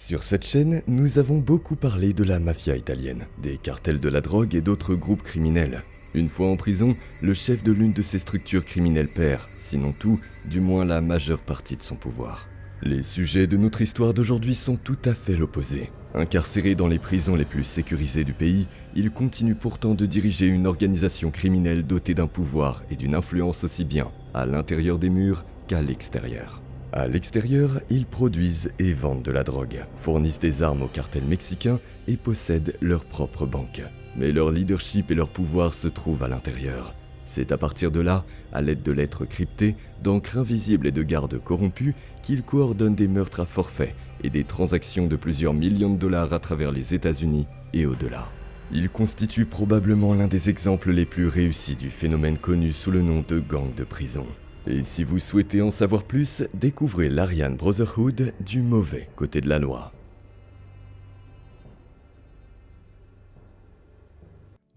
Sur cette chaîne, nous avons beaucoup parlé de la mafia italienne, des cartels de la drogue et d'autres groupes criminels. Une fois en prison, le chef de l'une de ces structures criminelles perd, sinon tout, du moins la majeure partie de son pouvoir. Les sujets de notre histoire d'aujourd'hui sont tout à fait l'opposé. Incarcéré dans les prisons les plus sécurisées du pays, il continue pourtant de diriger une organisation criminelle dotée d'un pouvoir et d'une influence aussi bien à l'intérieur des murs qu'à l'extérieur. À l'extérieur, ils produisent et vendent de la drogue, fournissent des armes aux cartels mexicains et possèdent leur propre banque. Mais leur leadership et leur pouvoir se trouvent à l'intérieur. C'est à partir de là, à l'aide de lettres cryptées, d'encre invisible et de gardes corrompus, qu'ils coordonnent des meurtres à forfait et des transactions de plusieurs millions de dollars à travers les États-Unis et au-delà. Ils constituent probablement l'un des exemples les plus réussis du phénomène connu sous le nom de gang de prison. Et si vous souhaitez en savoir plus, découvrez l'Aryan Brotherhood du mauvais côté de la loi.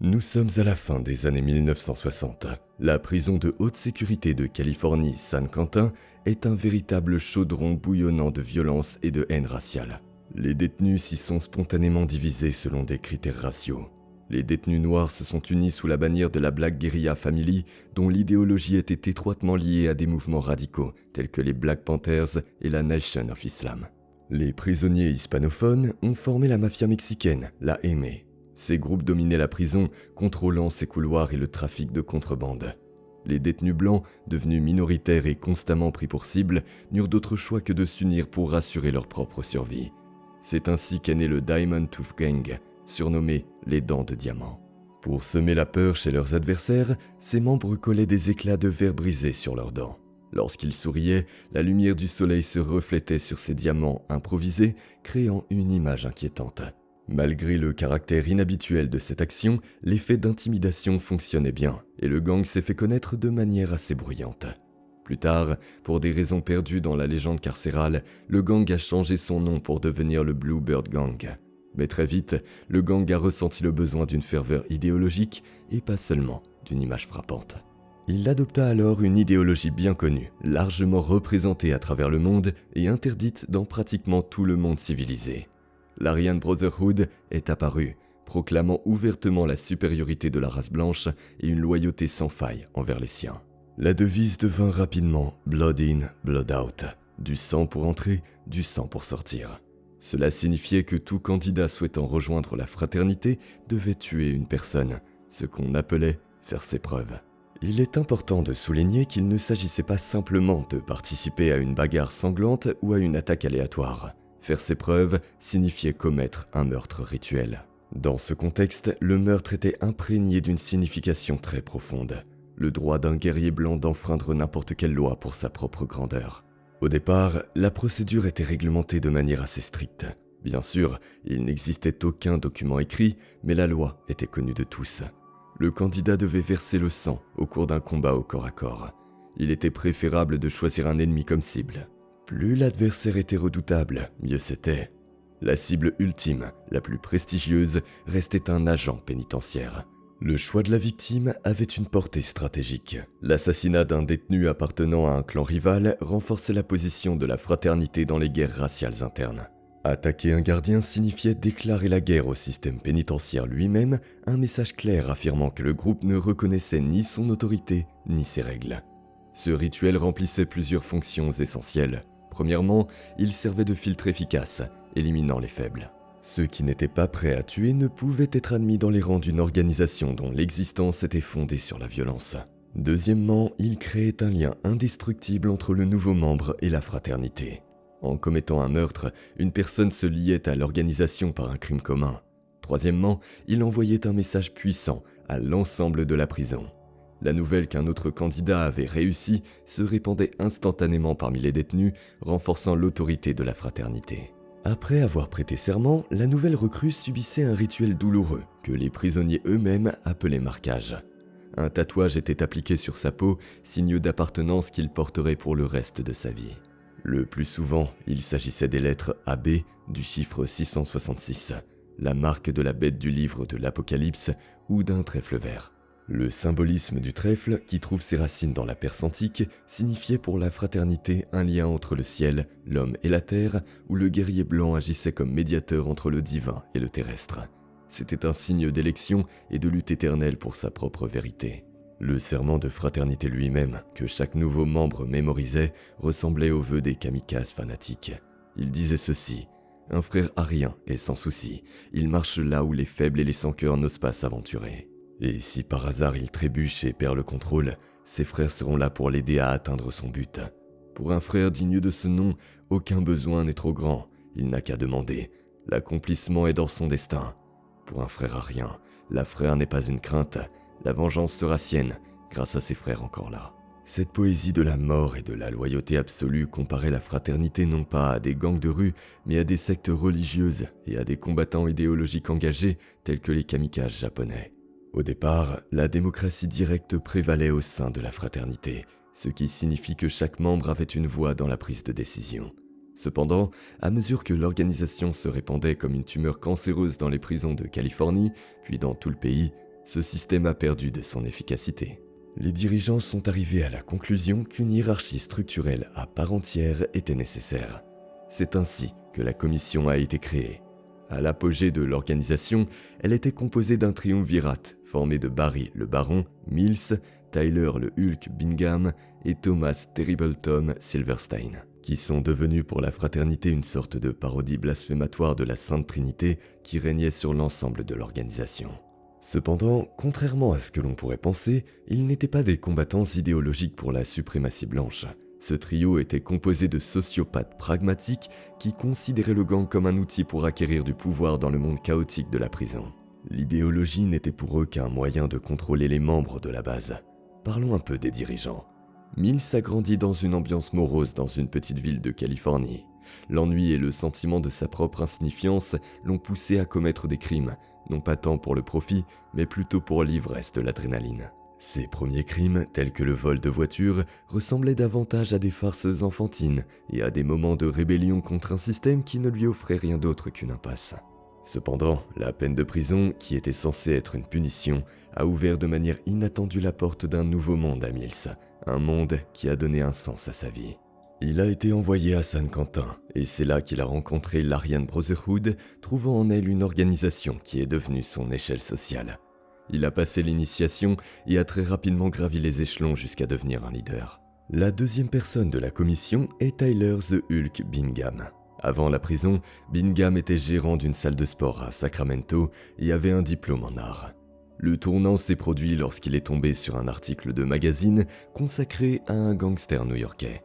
Nous sommes à la fin des années 1960. La prison de haute sécurité de Californie, San Quentin, est un véritable chaudron bouillonnant de violence et de haine raciale. Les détenus s'y sont spontanément divisés selon des critères raciaux. Les détenus noirs se sont unis sous la bannière de la Black Guerrilla Family, dont l'idéologie était étroitement liée à des mouvements radicaux, tels que les Black Panthers et la Nation of Islam. Les prisonniers hispanophones ont formé la mafia mexicaine, la M. Ces groupes dominaient la prison, contrôlant ses couloirs et le trafic de contrebande. Les détenus blancs, devenus minoritaires et constamment pris pour cible, n'eurent d'autre choix que de s'unir pour assurer leur propre survie. C'est ainsi qu'est né le Diamond Tooth Gang, surnommé les Dents de Diamant. Pour semer la peur chez leurs adversaires, ses membres collaient des éclats de verre brisés sur leurs dents. Lorsqu'ils souriaient, la lumière du soleil se reflétait sur ces diamants improvisés, créant une image inquiétante. Malgré le caractère inhabituel de cette action, l'effet d'intimidation fonctionnait bien, et le gang s'est fait connaître de manière assez bruyante. Plus tard, pour des raisons perdues dans la légende carcérale, le gang a changé son nom pour devenir le Bluebird Gang. Mais très vite, le gang a ressenti le besoin d'une ferveur idéologique et pas seulement d'une image frappante. Il adopta alors une idéologie bien connue, largement représentée à travers le monde et interdite dans pratiquement tout le monde civilisé. L'Aryan Brotherhood est apparu, proclamant ouvertement la supériorité de la race blanche et une loyauté sans faille envers les siens. La devise devint rapidement « Blood in, blood out », du sang pour entrer, du sang pour sortir. Cela signifiait que tout candidat souhaitant rejoindre la fraternité devait tuer une personne, ce qu'on appelait faire ses preuves. Il est important de souligner qu'il ne s'agissait pas simplement de participer à une bagarre sanglante ou à une attaque aléatoire. Faire ses preuves signifiait commettre un meurtre rituel. Dans ce contexte, le meurtre était imprégné d'une signification très profonde. Le droit d'un guerrier blanc d'enfreindre n'importe quelle loi pour sa propre grandeur. Au départ, la procédure était réglementée de manière assez stricte. Bien sûr, il n'existait aucun document écrit, mais la loi était connue de tous. Le candidat devait verser le sang au cours d'un combat au corps à corps. Il était préférable de choisir un ennemi comme cible. Plus l'adversaire était redoutable, mieux c'était. La cible ultime, la plus prestigieuse, restait un agent pénitentiaire. Le choix de la victime avait une portée stratégique. L'assassinat d'un détenu appartenant à un clan rival renforçait la position de la fraternité dans les guerres raciales internes. Attaquer un gardien signifiait déclarer la guerre au système pénitentiaire lui-même, un message clair affirmant que le groupe ne reconnaissait ni son autorité ni ses règles. Ce rituel remplissait plusieurs fonctions essentielles. Premièrement, il servait de filtre efficace, éliminant les faibles. Ceux qui n'étaient pas prêts à tuer ne pouvaient être admis dans les rangs d'une organisation dont l'existence était fondée sur la violence. Deuxièmement, il créait un lien indestructible entre le nouveau membre et la fraternité. En commettant un meurtre, une personne se liait à l'organisation par un crime commun. Troisièmement, il envoyait un message puissant à l'ensemble de la prison. La nouvelle qu'un autre candidat avait réussi se répandait instantanément parmi les détenus, renforçant l'autorité de la fraternité. Après avoir prêté serment, la nouvelle recrue subissait un rituel douloureux que les prisonniers eux-mêmes appelaient marquage. Un tatouage était appliqué sur sa peau, signe d'appartenance qu'il porterait pour le reste de sa vie. Le plus souvent, il s'agissait des lettres AB du chiffre 666, la marque de la bête du livre de l'Apocalypse ou d'un trèfle vert. Le symbolisme du trèfle, qui trouve ses racines dans la Perse antique, signifiait pour la fraternité un lien entre le ciel, l'homme et la terre, où le guerrier blanc agissait comme médiateur entre le divin et le terrestre. C'était un signe d'élection et de lutte éternelle pour sa propre vérité. Le serment de fraternité lui-même, que chaque nouveau membre mémorisait, ressemblait aux vœux des kamikazes fanatiques. Il disait ceci: « Un frère arien est sans souci, il marche là où les faibles et les sans-cœur n'osent pas s'aventurer. Et si par hasard il trébuche et perd le contrôle, ses frères seront là pour l'aider à atteindre son but. Pour un frère digne de ce nom, aucun besoin n'est trop grand, il n'a qu'à demander. L'accomplissement est dans son destin. Pour un frère arien, la frère n'est pas une crainte, la vengeance sera sienne, grâce à ses frères encore là. » Cette poésie de la mort et de la loyauté absolue comparait la fraternité non pas à des gangs de rue, mais à des sectes religieuses et à des combattants idéologiques engagés tels que les kamikazes japonais. Au départ, la démocratie directe prévalait au sein de la fraternité, ce qui signifie que chaque membre avait une voix dans la prise de décision. Cependant, à mesure que l'organisation se répandait comme une tumeur cancéreuse dans les prisons de Californie, puis dans tout le pays, ce système a perdu de son efficacité. Les dirigeants sont arrivés à la conclusion qu'une hiérarchie structurelle à part entière était nécessaire. C'est ainsi que la commission a été créée. À l'apogée de l'organisation, elle était composée d'un triumvirat formé de Barry le Baron, Mills, Tyler le Hulk Bingham et Thomas Terrible Tom Silverstein, qui sont devenus pour la fraternité une sorte de parodie blasphématoire de la Sainte Trinité qui régnait sur l'ensemble de l'organisation. Cependant, contrairement à ce que l'on pourrait penser, ils n'étaient pas des combattants idéologiques pour la suprématie blanche. Ce trio était composé de sociopathes pragmatiques qui considéraient le gang comme un outil pour acquérir du pouvoir dans le monde chaotique de la prison. L'idéologie n'était pour eux qu'un moyen de contrôler les membres de la base. Parlons un peu des dirigeants. Mills a grandi dans une ambiance morose dans une petite ville de Californie. L'ennui et le sentiment de sa propre insignifiance l'ont poussé à commettre des crimes, non pas tant pour le profit, mais plutôt pour l'ivresse de l'adrénaline. Ses premiers crimes, tels que le vol de voitures, ressemblaient davantage à des farces enfantines et à des moments de rébellion contre un système qui ne lui offrait rien d'autre qu'une impasse. Cependant, la peine de prison, qui était censée être une punition, a ouvert de manière inattendue la porte d'un nouveau monde à Mills, un monde qui a donné un sens à sa vie. Il a été envoyé à San Quentin, et c'est là qu'il a rencontré l'Aryan Brotherhood, trouvant en elle une organisation qui est devenue son échelle sociale. Il a passé l'initiation et a très rapidement gravi les échelons jusqu'à devenir un leader. La deuxième personne de la commission est Tyler the Hulk Bingham. Avant la prison, Bingham était gérant d'une salle de sport à Sacramento et avait un diplôme en art. Le tournant s'est produit lorsqu'il est tombé sur un article de magazine consacré à un gangster new-yorkais.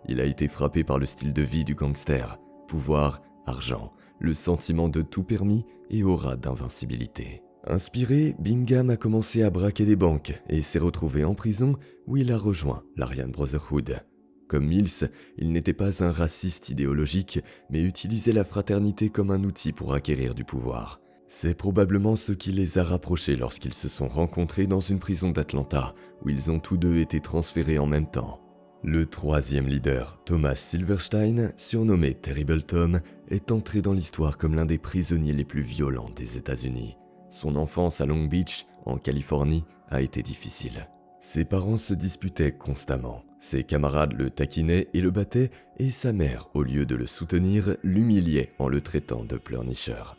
Il a été frappé par le style de vie du gangster, pouvoir, argent, le sentiment de tout permis et aura d'invincibilité. Inspiré, Bingham a commencé à braquer des banques et s'est retrouvé en prison où il a rejoint l'Aryan Brotherhood. Comme Mills, il n'était pas un raciste idéologique, mais utilisait la fraternité comme un outil pour acquérir du pouvoir. C'est probablement ce qui les a rapprochés lorsqu'ils se sont rencontrés dans une prison d'Atlanta, où ils ont tous deux été transférés en même temps. Le troisième leader, Thomas Silverstein, surnommé Terrible Tom, est entré dans l'histoire comme l'un des prisonniers les plus violents des États-Unis. Son enfance à Long Beach, en Californie, a été difficile. Ses parents se disputaient constamment. Ses camarades le taquinaient et le battaient, et sa mère, au lieu de le soutenir, l'humiliait en le traitant de pleurnicheur.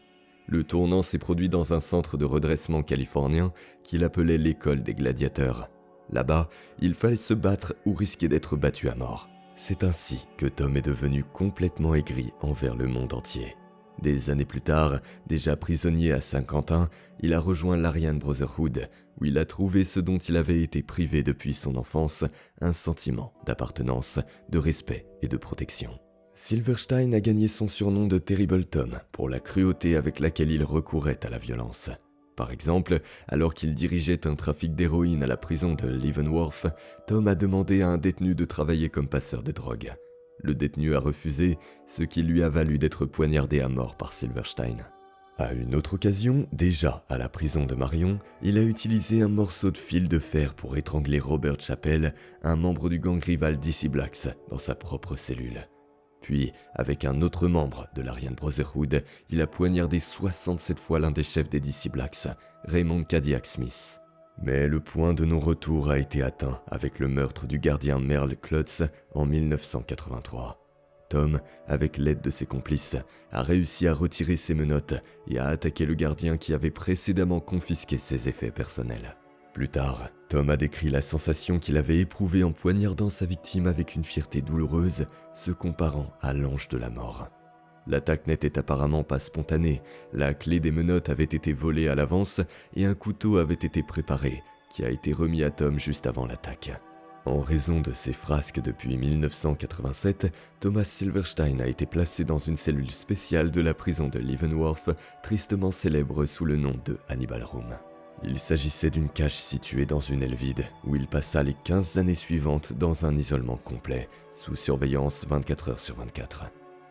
Le tournant s'est produit dans un centre de redressement californien qu'il appelait l'école des gladiateurs. Là-bas, il fallait se battre ou risquer d'être battu à mort. C'est ainsi que Tom est devenu complètement aigri envers le monde entier. Des années plus tard, déjà prisonnier à Saint-Quentin, il a rejoint l'Aryan Brotherhood, où il a trouvé ce dont il avait été privé depuis son enfance, un sentiment d'appartenance, de respect et de protection. Silverstein a gagné son surnom de Terrible Tom pour la cruauté avec laquelle il recourait à la violence. Par exemple, alors qu'il dirigeait un trafic d'héroïne à la prison de Leavenworth, Tom a demandé à un détenu de travailler comme passeur de drogue. Le détenu a refusé, ce qui lui a valu d'être poignardé à mort par Silverstein. À une autre occasion, déjà à la prison de Marion, il a utilisé un morceau de fil de fer pour étrangler Robert Chappell, un membre du gang rival DC Blacks, dans sa propre cellule. Puis, avec un autre membre de l'Aryan Brotherhood, il a poignardé 67 fois l'un des chefs des DC Blacks, Raymond Cadillac Smith. Mais le point de non-retour a été atteint avec le meurtre du gardien Merle Klotz en 1983. Tom, avec l'aide de ses complices, a réussi à retirer ses menottes et à attaquer le gardien qui avait précédemment confisqué ses effets personnels. Plus tard, Tom a décrit la sensation qu'il avait éprouvée en poignardant sa victime avec une fierté douloureuse, se comparant à l'ange de la mort. L'attaque n'était apparemment pas spontanée, la clé des menottes avait été volée à l'avance et un couteau avait été préparé, qui a été remis à Tom juste avant l'attaque. En raison de ses frasques depuis 1987, Thomas Silverstein a été placé dans une cellule spéciale de la prison de Leavenworth, tristement célèbre sous le nom de Hannibal Room. Il s'agissait d'une cage située dans une aile vide, où il passa les 15 années suivantes dans un isolement complet, sous surveillance 24 heures sur 24.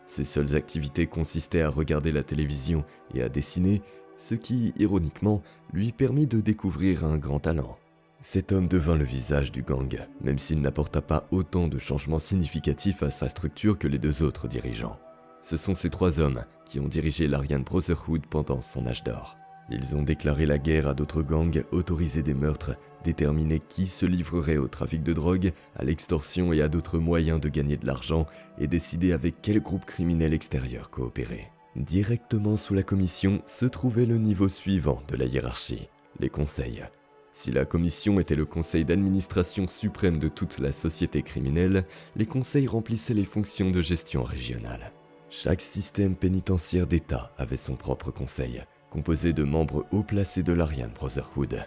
Ses seules activités consistaient à regarder la télévision et à dessiner, ce qui, ironiquement, lui permit de découvrir un grand talent. Cet homme devint le visage du gang, même s'il n'apporta pas autant de changements significatifs à sa structure que les deux autres dirigeants. Ce sont ces trois hommes qui ont dirigé l'Aryan Brotherhood pendant son âge d'or. Ils ont déclaré la guerre à d'autres gangs, autorisé des meurtres, déterminé qui se livrerait au trafic de drogue, à l'extorsion et à d'autres moyens de gagner de l'argent, et décidé avec quel groupe criminel extérieur coopérer. Directement sous la commission se trouvait le niveau suivant de la hiérarchie, les conseils. Si la commission était le conseil d'administration suprême de toute la société criminelle, les conseils remplissaient les fonctions de gestion régionale. Chaque système pénitentiaire d'État avait son propre conseil, composé de membres haut placés de l'Aryan Brotherhood.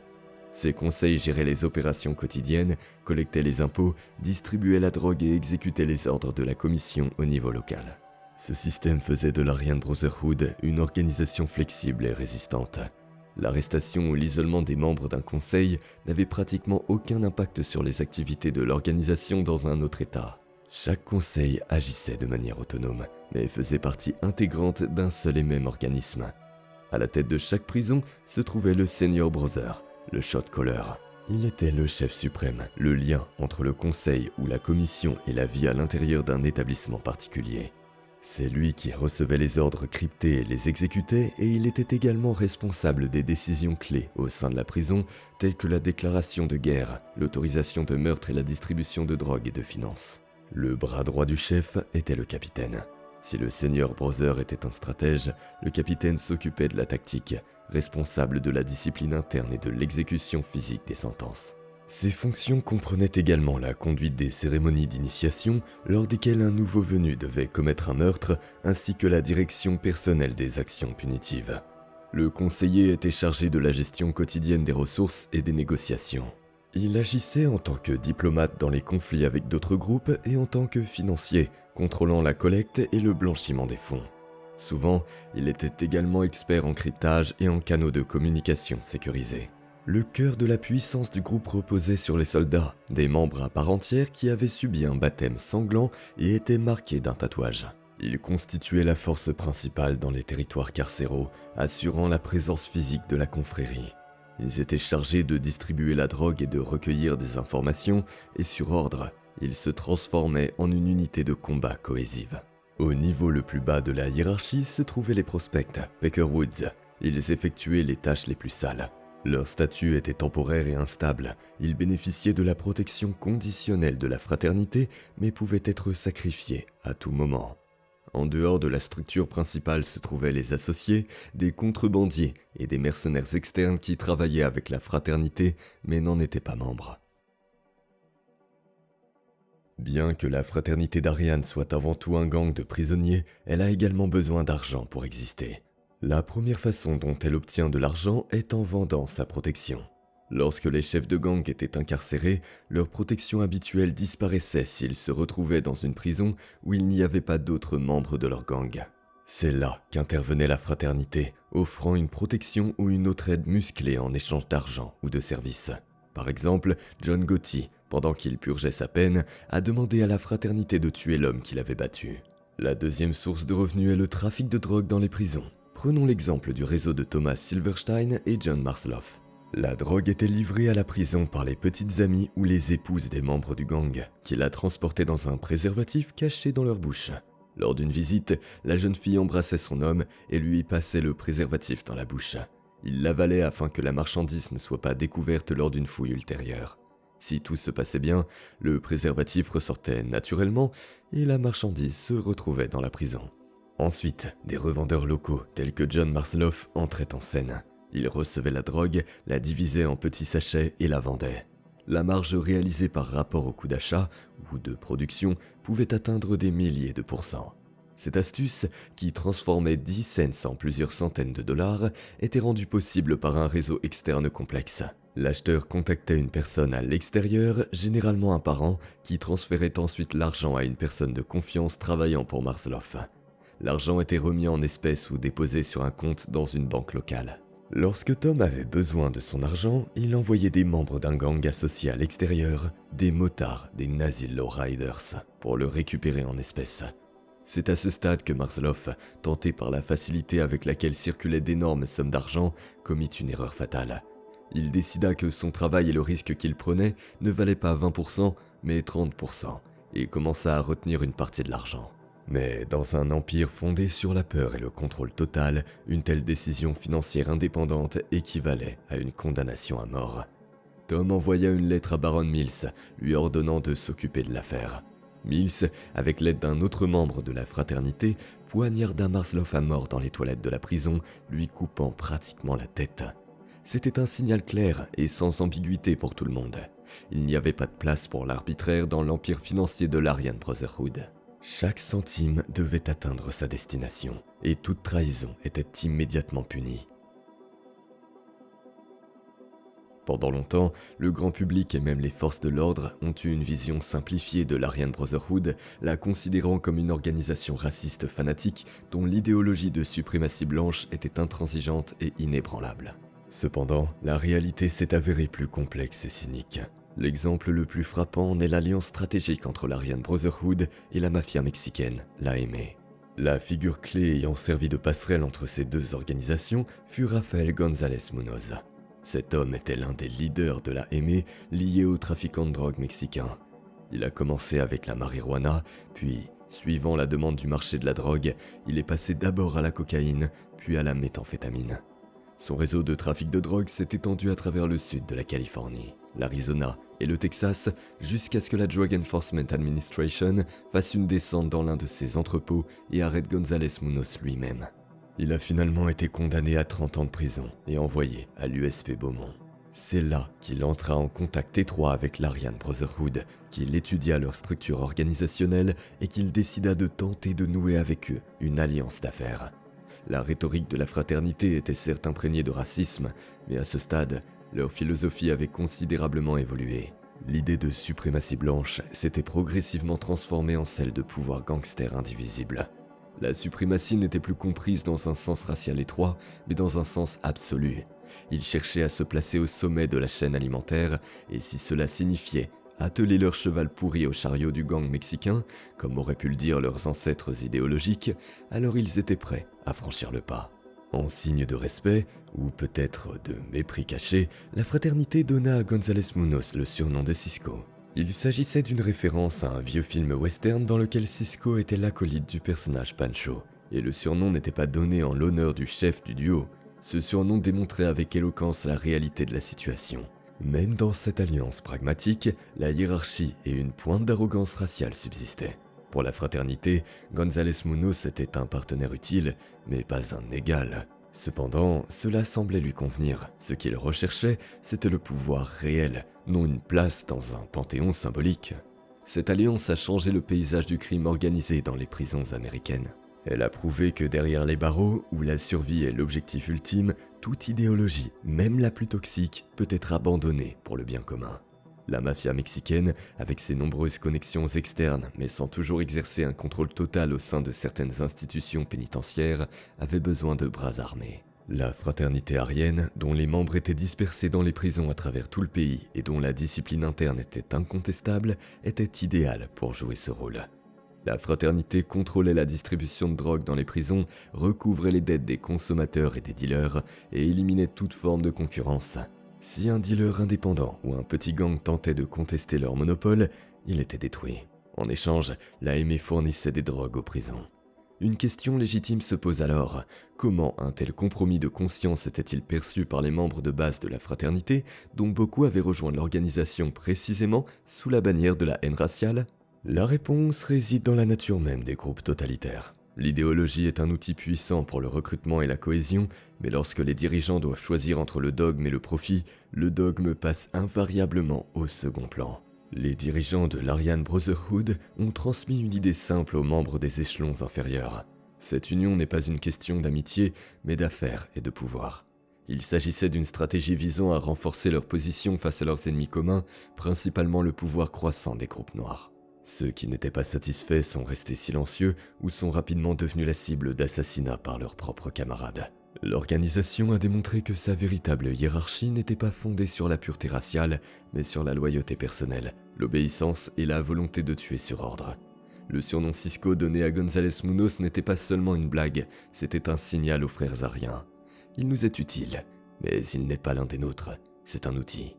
Ces conseils géraient les opérations quotidiennes, collectaient les impôts, distribuaient la drogue et exécutaient les ordres de la commission au niveau local. Ce système faisait de l'Aryan Brotherhood une organisation flexible et résistante. L'arrestation ou l'isolement des membres d'un conseil n'avait pratiquement aucun impact sur les activités de l'organisation dans un autre État. Chaque conseil agissait de manière autonome, mais faisait partie intégrante d'un seul et même organisme. À la tête de chaque prison se trouvait le Senior Brother, le shot caller. Il était le chef suprême, le lien entre le conseil ou la commission et la vie à l'intérieur d'un établissement particulier. C'est lui qui recevait les ordres cryptés et les exécutait, et il était également responsable des décisions clés au sein de la prison, telles que la déclaration de guerre, l'autorisation de meurtre et la distribution de drogue et de finances. Le bras droit du chef était le capitaine. Si le Senior Brother était un stratège, le capitaine s'occupait de la tactique, responsable de la discipline interne et de l'exécution physique des sentences. Ses fonctions comprenaient également la conduite des cérémonies d'initiation, lors desquelles un nouveau venu devait commettre un meurtre, ainsi que la direction personnelle des actions punitives. Le conseiller était chargé de la gestion quotidienne des ressources et des négociations. Il agissait en tant que diplomate dans les conflits avec d'autres groupes et en tant que financier, contrôlant la collecte et le blanchiment des fonds. Souvent, il était également expert en cryptage et en canaux de communication sécurisés. Le cœur de la puissance du groupe reposait sur les soldats, des membres à part entière qui avaient subi un baptême sanglant et étaient marqués d'un tatouage. Ils constituaient la force principale dans les territoires carcéraux, assurant la présence physique de la confrérie. Ils étaient chargés de distribuer la drogue et de recueillir des informations, et sur ordre, ils se transformaient en une unité de combat cohésive. Au niveau le plus bas de la hiérarchie se trouvaient les prospects, Baker Woods. Ils effectuaient les tâches les plus sales. Leur statut était temporaire et instable. Ils bénéficiaient de la protection conditionnelle de la fraternité, mais pouvaient être sacrifiés à tout moment. En dehors de la structure principale se trouvaient les associés, des contrebandiers et des mercenaires externes qui travaillaient avec la fraternité, mais n'en étaient pas membres. Bien que la fraternité d'Aryan soit avant tout un gang de prisonniers, elle a également besoin d'argent pour exister. La première façon dont elle obtient de l'argent est en vendant sa protection. Lorsque les chefs de gang étaient incarcérés, leur protection habituelle disparaissait s'ils se retrouvaient dans une prison où il n'y avait pas d'autres membres de leur gang. C'est là qu'intervenait la fraternité, offrant une protection ou une autre aide musclée en échange d'argent ou de services. Par exemple, John Gotti, pendant qu'il purgeait sa peine, a demandé à la fraternité de tuer l'homme qu'il avait battu. La deuxième source de revenus est le trafic de drogue dans les prisons. Prenons l'exemple du réseau de Thomas Silverstein et John Marsloff. La drogue était livrée à la prison par les petites amies ou les épouses des membres du gang, qui la transportaient dans un préservatif caché dans leur bouche. Lors d'une visite, la jeune fille embrassait son homme et lui passait le préservatif dans la bouche. Ils l'avalaient afin que la marchandise ne soit pas découverte lors d'une fouille ultérieure. Si tout se passait bien, le préservatif ressortait naturellement et la marchandise se retrouvait dans la prison. Ensuite, des revendeurs locaux tels que John Marsloff entraient en scène. Ils recevaient la drogue, la divisaient en petits sachets et la vendaient. La marge réalisée par rapport au coût d'achat ou de production pouvait atteindre des milliers de pourcents. Cette astuce, qui transformait 10 cents en plusieurs centaines de dollars, était rendue possible par un réseau externe complexe. L'acheteur contactait une personne à l'extérieur, généralement un parent, qui transférait ensuite l'argent à une personne de confiance travaillant pour Marsloff. L'argent était remis en espèces ou déposé sur un compte dans une banque locale. Lorsque Tom avait besoin de son argent, il envoyait des membres d'un gang associé à l'extérieur, des motards, des Nazi Lowriders, pour le récupérer en espèces. C'est à ce stade que Marsloff, tenté par la facilité avec laquelle circulaient d'énormes sommes d'argent, commit une erreur fatale. Il décida que son travail et le risque qu'il prenait ne valaient pas 20%, mais 30%, et commença à retenir une partie de l'argent. Mais dans un empire fondé sur la peur et le contrôle total, une telle décision financière indépendante équivalait à une condamnation à mort. Tom envoya une lettre à Baron Mills, lui ordonnant de s'occuper de l'affaire. Mills, avec l'aide d'un autre membre de la fraternité, poignarda Marsloff à mort dans les toilettes de la prison, lui coupant pratiquement la tête. C'était un signal clair et sans ambiguïté pour tout le monde. Il n'y avait pas de place pour l'arbitraire dans l'empire financier de l'Aryan Brotherhood. Chaque centime devait atteindre sa destination, et toute trahison était immédiatement punie. Pendant longtemps, le grand public et même les forces de l'ordre ont eu une vision simplifiée de l'Aryan Brotherhood, la considérant comme une organisation raciste fanatique dont l'idéologie de suprématie blanche était intransigeante et inébranlable. Cependant, la réalité s'est avérée plus complexe et cynique. L'exemple le plus frappant est l'alliance stratégique entre l'Aryan Brotherhood et la mafia mexicaine, l'AME. La figure clé ayant servi de passerelle entre ces deux organisations fut Rafael González Munoz. Cet homme était l'un des leaders de l'AME lié aux trafiquants de drogue mexicains. Il a commencé avec la marijuana, puis, suivant la demande du marché de la drogue, il est passé d'abord à la cocaïne, puis à la méthamphétamine. Son réseau de trafic de drogue s'est étendu à travers le sud de la Californie, l'Arizona et le Texas jusqu'à ce que la Drug Enforcement Administration fasse une descente dans l'un de ses entrepôts et arrête González Munoz lui-même. Il a finalement été condamné à 30 ans de prison et envoyé à l'USP Beaumont. C'est là qu'il entra en contact étroit avec l'Aryan Brotherhood, qu'il étudia leur structure organisationnelle et qu'il décida de tenter de nouer avec eux une alliance d'affaires. La rhétorique de la fraternité était certes imprégnée de racisme, mais à ce stade, leur philosophie avait considérablement évolué. L'idée de suprématie blanche s'était progressivement transformée en celle de pouvoir gangster indivisible. La suprématie n'était plus comprise dans un sens racial étroit, mais dans un sens absolu. Ils cherchaient à se placer au sommet de la chaîne alimentaire, et si cela signifiait atteler leur cheval pourri au chariot du gang mexicain, comme auraient pu le dire leurs ancêtres idéologiques, alors ils étaient prêts à franchir le pas. En signe de respect, ou peut-être de mépris caché, la fraternité donna à González Munoz le surnom de Cisco. Il s'agissait d'une référence à un vieux film western dans lequel Cisco était l'acolyte du personnage Pancho, et le surnom n'était pas donné en l'honneur du chef du duo. Ce surnom démontrait avec éloquence la réalité de la situation. Même dans cette alliance pragmatique, la hiérarchie et une pointe d'arrogance raciale subsistaient. Pour la fraternité, González Munoz était un partenaire utile, mais pas un égal. Cependant, cela semblait lui convenir. Ce qu'il recherchait, c'était le pouvoir réel, non une place dans un panthéon symbolique. Cette alliance a changé le paysage du crime organisé dans les prisons américaines. Elle a prouvé que derrière les barreaux, où la survie est l'objectif ultime, toute idéologie, même la plus toxique, peut être abandonnée pour le bien commun. La mafia mexicaine, avec ses nombreuses connexions externes, mais sans toujours exercer un contrôle total au sein de certaines institutions pénitentiaires, avait besoin de bras armés. La fraternité aryenne, dont les membres étaient dispersés dans les prisons à travers tout le pays et dont la discipline interne était incontestable, était idéale pour jouer ce rôle. La fraternité contrôlait la distribution de drogue dans les prisons, recouvrait les dettes des consommateurs et des dealers et éliminait toute forme de concurrence. Si un dealer indépendant ou un petit gang tentait de contester leur monopole, il était détruit. En échange, l'AME fournissait des drogues aux prisons. Une question légitime se pose alors. Comment un tel compromis de conscience était-il perçu par les membres de base de la fraternité, dont beaucoup avaient rejoint l'organisation précisément sous la bannière de la haine raciale? La réponse réside dans la nature même des groupes totalitaires. L'idéologie est un outil puissant pour le recrutement et la cohésion, mais lorsque les dirigeants doivent choisir entre le dogme et le profit, le dogme passe invariablement au second plan. Les dirigeants de l'Aryan Brotherhood ont transmis une idée simple aux membres des échelons inférieurs. Cette union n'est pas une question d'amitié, mais d'affaires et de pouvoir. Il s'agissait d'une stratégie visant à renforcer leur position face à leurs ennemis communs, principalement le pouvoir croissant des groupes noirs. Ceux qui n'étaient pas satisfaits sont restés silencieux ou sont rapidement devenus la cible d'assassinats par leurs propres camarades. L'organisation a démontré que sa véritable hiérarchie n'était pas fondée sur la pureté raciale, mais sur la loyauté personnelle, l'obéissance et la volonté de tuer sur ordre. Le surnom Cisco donné à González Munoz n'était pas seulement une blague, c'était un signal aux frères ariens. Il nous est utile, mais il n'est pas l'un des nôtres, c'est un outil.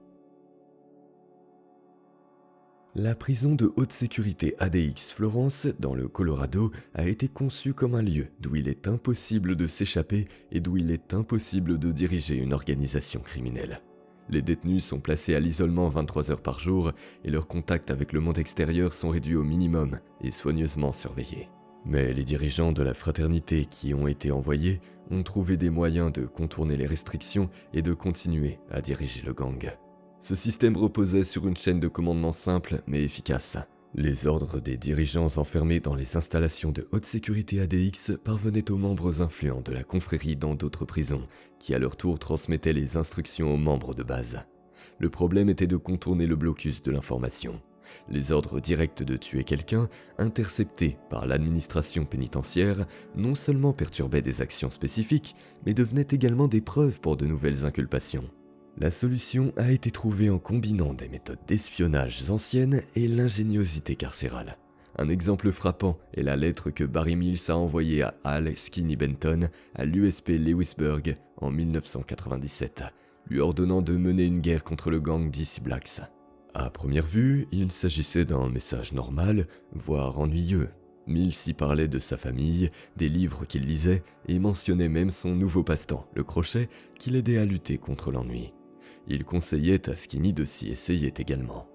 La prison de haute sécurité ADX Florence, dans le Colorado, a été conçue comme un lieu d'où il est impossible de s'échapper et d'où il est impossible de diriger une organisation criminelle. Les détenus sont placés à l'isolement 23 heures par jour et leurs contacts avec le monde extérieur sont réduits au minimum et soigneusement surveillés. Mais les dirigeants de la fraternité qui ont été envoyés ont trouvé des moyens de contourner les restrictions et de continuer à diriger le gang. Ce système reposait sur une chaîne de commandement simple mais efficace. Les ordres des dirigeants enfermés dans les installations de haute sécurité ADX parvenaient aux membres influents de la confrérie dans d'autres prisons, qui à leur tour transmettaient les instructions aux membres de base. Le problème était de contourner le blocus de l'information. Les ordres directs de tuer quelqu'un, interceptés par l'administration pénitentiaire, non seulement perturbaient des actions spécifiques, mais devenaient également des preuves pour de nouvelles inculpations. La solution a été trouvée en combinant des méthodes d'espionnage anciennes et l'ingéniosité carcérale. Un exemple frappant est la lettre que Barry Mills a envoyée à Al Skinny Benton à l'USP Lewisburg en 1997, lui ordonnant de mener une guerre contre le gang DC Blacks. À première vue, il s'agissait d'un message normal, voire ennuyeux. Mills y parlait de sa famille, des livres qu'il lisait et mentionnait même son nouveau passe-temps, le crochet, qui l'aidait à lutter contre l'ennui. Il conseillait à Skinny de s'y essayer également.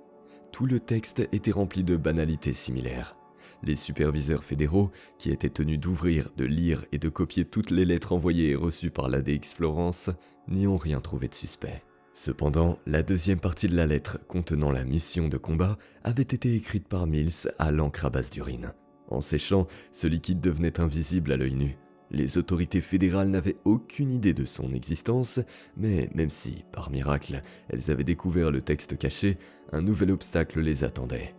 Tout le texte était rempli de banalités similaires. Les superviseurs fédéraux, qui étaient tenus d'ouvrir, de lire et de copier toutes les lettres envoyées et reçues par l'ADX Florence, n'y ont rien trouvé de suspect. Cependant, la deuxième partie de la lettre contenant la mission de combat avait été écrite par Mills à l'encre à base d'urine. En séchant, ce liquide devenait invisible à l'œil nu. Les autorités fédérales n'avaient aucune idée de son existence, mais même si, par miracle, elles avaient découvert le texte caché, un nouvel obstacle les attendait.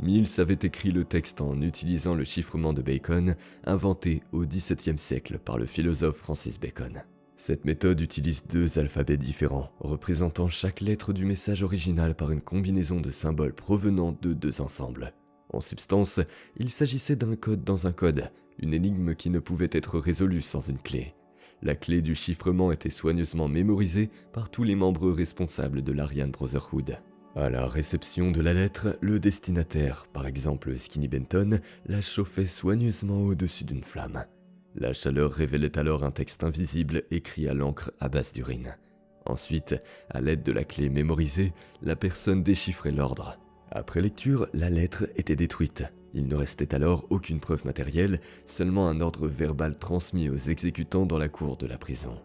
Mills avait écrit le texte en utilisant le chiffrement de Bacon, inventé au XVIIe siècle par le philosophe Francis Bacon. Cette méthode utilise deux alphabets différents, représentant chaque lettre du message original par une combinaison de symboles provenant de deux ensembles. En substance, il s'agissait d'un code dans un code, une énigme qui ne pouvait être résolue sans une clé. La clé du chiffrement était soigneusement mémorisée par tous les membres responsables de l'Aryan Brotherhood. À la réception de la lettre, le destinataire, par exemple Skinny Benton, la chauffait soigneusement au-dessus d'une flamme. La chaleur révélait alors un texte invisible écrit à l'encre à base d'urine. Ensuite, à l'aide de la clé mémorisée, la personne déchiffrait l'ordre. Après lecture, la lettre était détruite. Il ne restait alors aucune preuve matérielle, seulement un ordre verbal transmis aux exécutants dans la cour de la prison.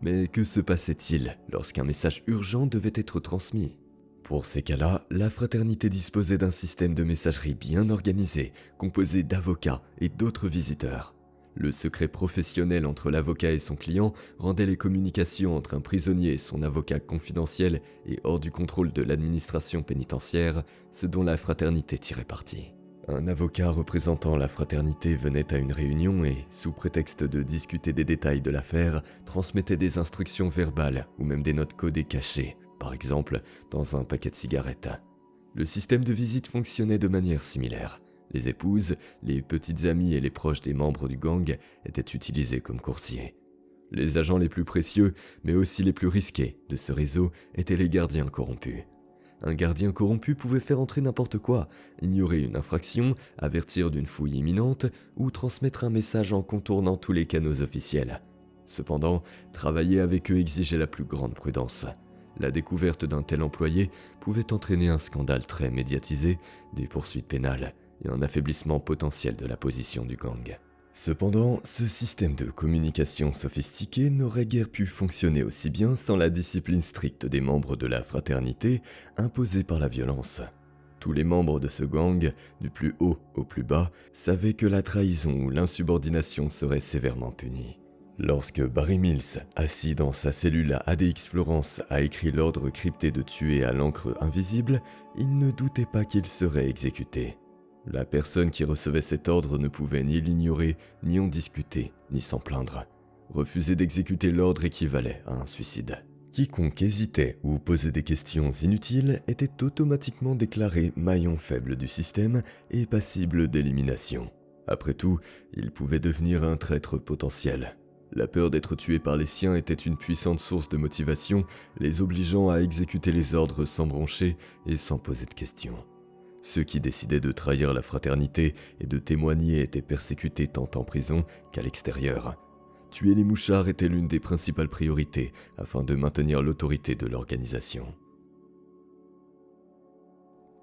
Mais que se passait-il lorsqu'un message urgent devait être transmis ? Pour ces cas-là, la fraternité disposait d'un système de messagerie bien organisé, composé d'avocats et d'autres visiteurs. Le secret professionnel entre l'avocat et son client rendait les communications entre un prisonnier et son avocat confidentiel et hors du contrôle de l'administration pénitentiaire, ce dont la fraternité tirait parti. Un avocat représentant la fraternité venait à une réunion et, sous prétexte de discuter des détails de l'affaire, transmettait des instructions verbales ou même des notes codées cachées, par exemple dans un paquet de cigarettes. Le système de visite fonctionnait de manière similaire. Les épouses, les petites amies et les proches des membres du gang étaient utilisés comme coursiers. Les agents les plus précieux, mais aussi les plus risqués de ce réseau étaient les gardiens corrompus. Un gardien corrompu pouvait faire entrer n'importe quoi, ignorer une infraction, avertir d'une fouille imminente ou transmettre un message en contournant tous les canaux officiels. Cependant, travailler avec eux exigeait la plus grande prudence. La découverte d'un tel employé pouvait entraîner un scandale très médiatisé, des poursuites pénales et un affaiblissement potentiel de la position du gang. Cependant, ce système de communication sophistiqué n'aurait guère pu fonctionner aussi bien sans la discipline stricte des membres de la fraternité imposée par la violence. Tous les membres de ce gang, du plus haut au plus bas, savaient que la trahison ou l'insubordination serait sévèrement punie. Lorsque Barry Mills, assis dans sa cellule à ADX Florence, a écrit l'ordre crypté de tuer à l'encre invisible, il ne doutait pas qu'il serait exécuté. La personne qui recevait cet ordre ne pouvait ni l'ignorer, ni en discuter, ni s'en plaindre. Refuser d'exécuter l'ordre équivalait à un suicide. Quiconque hésitait ou posait des questions inutiles était automatiquement déclaré maillon faible du système et passible d'élimination. Après tout, il pouvait devenir un traître potentiel. La peur d'être tué par les siens était une puissante source de motivation, les obligeant à exécuter les ordres sans broncher et sans poser de questions. Ceux qui décidaient de trahir la fraternité et de témoigner étaient persécutés tant en prison qu'à l'extérieur. Tuer les mouchards était l'une des principales priorités afin de maintenir l'autorité de l'organisation.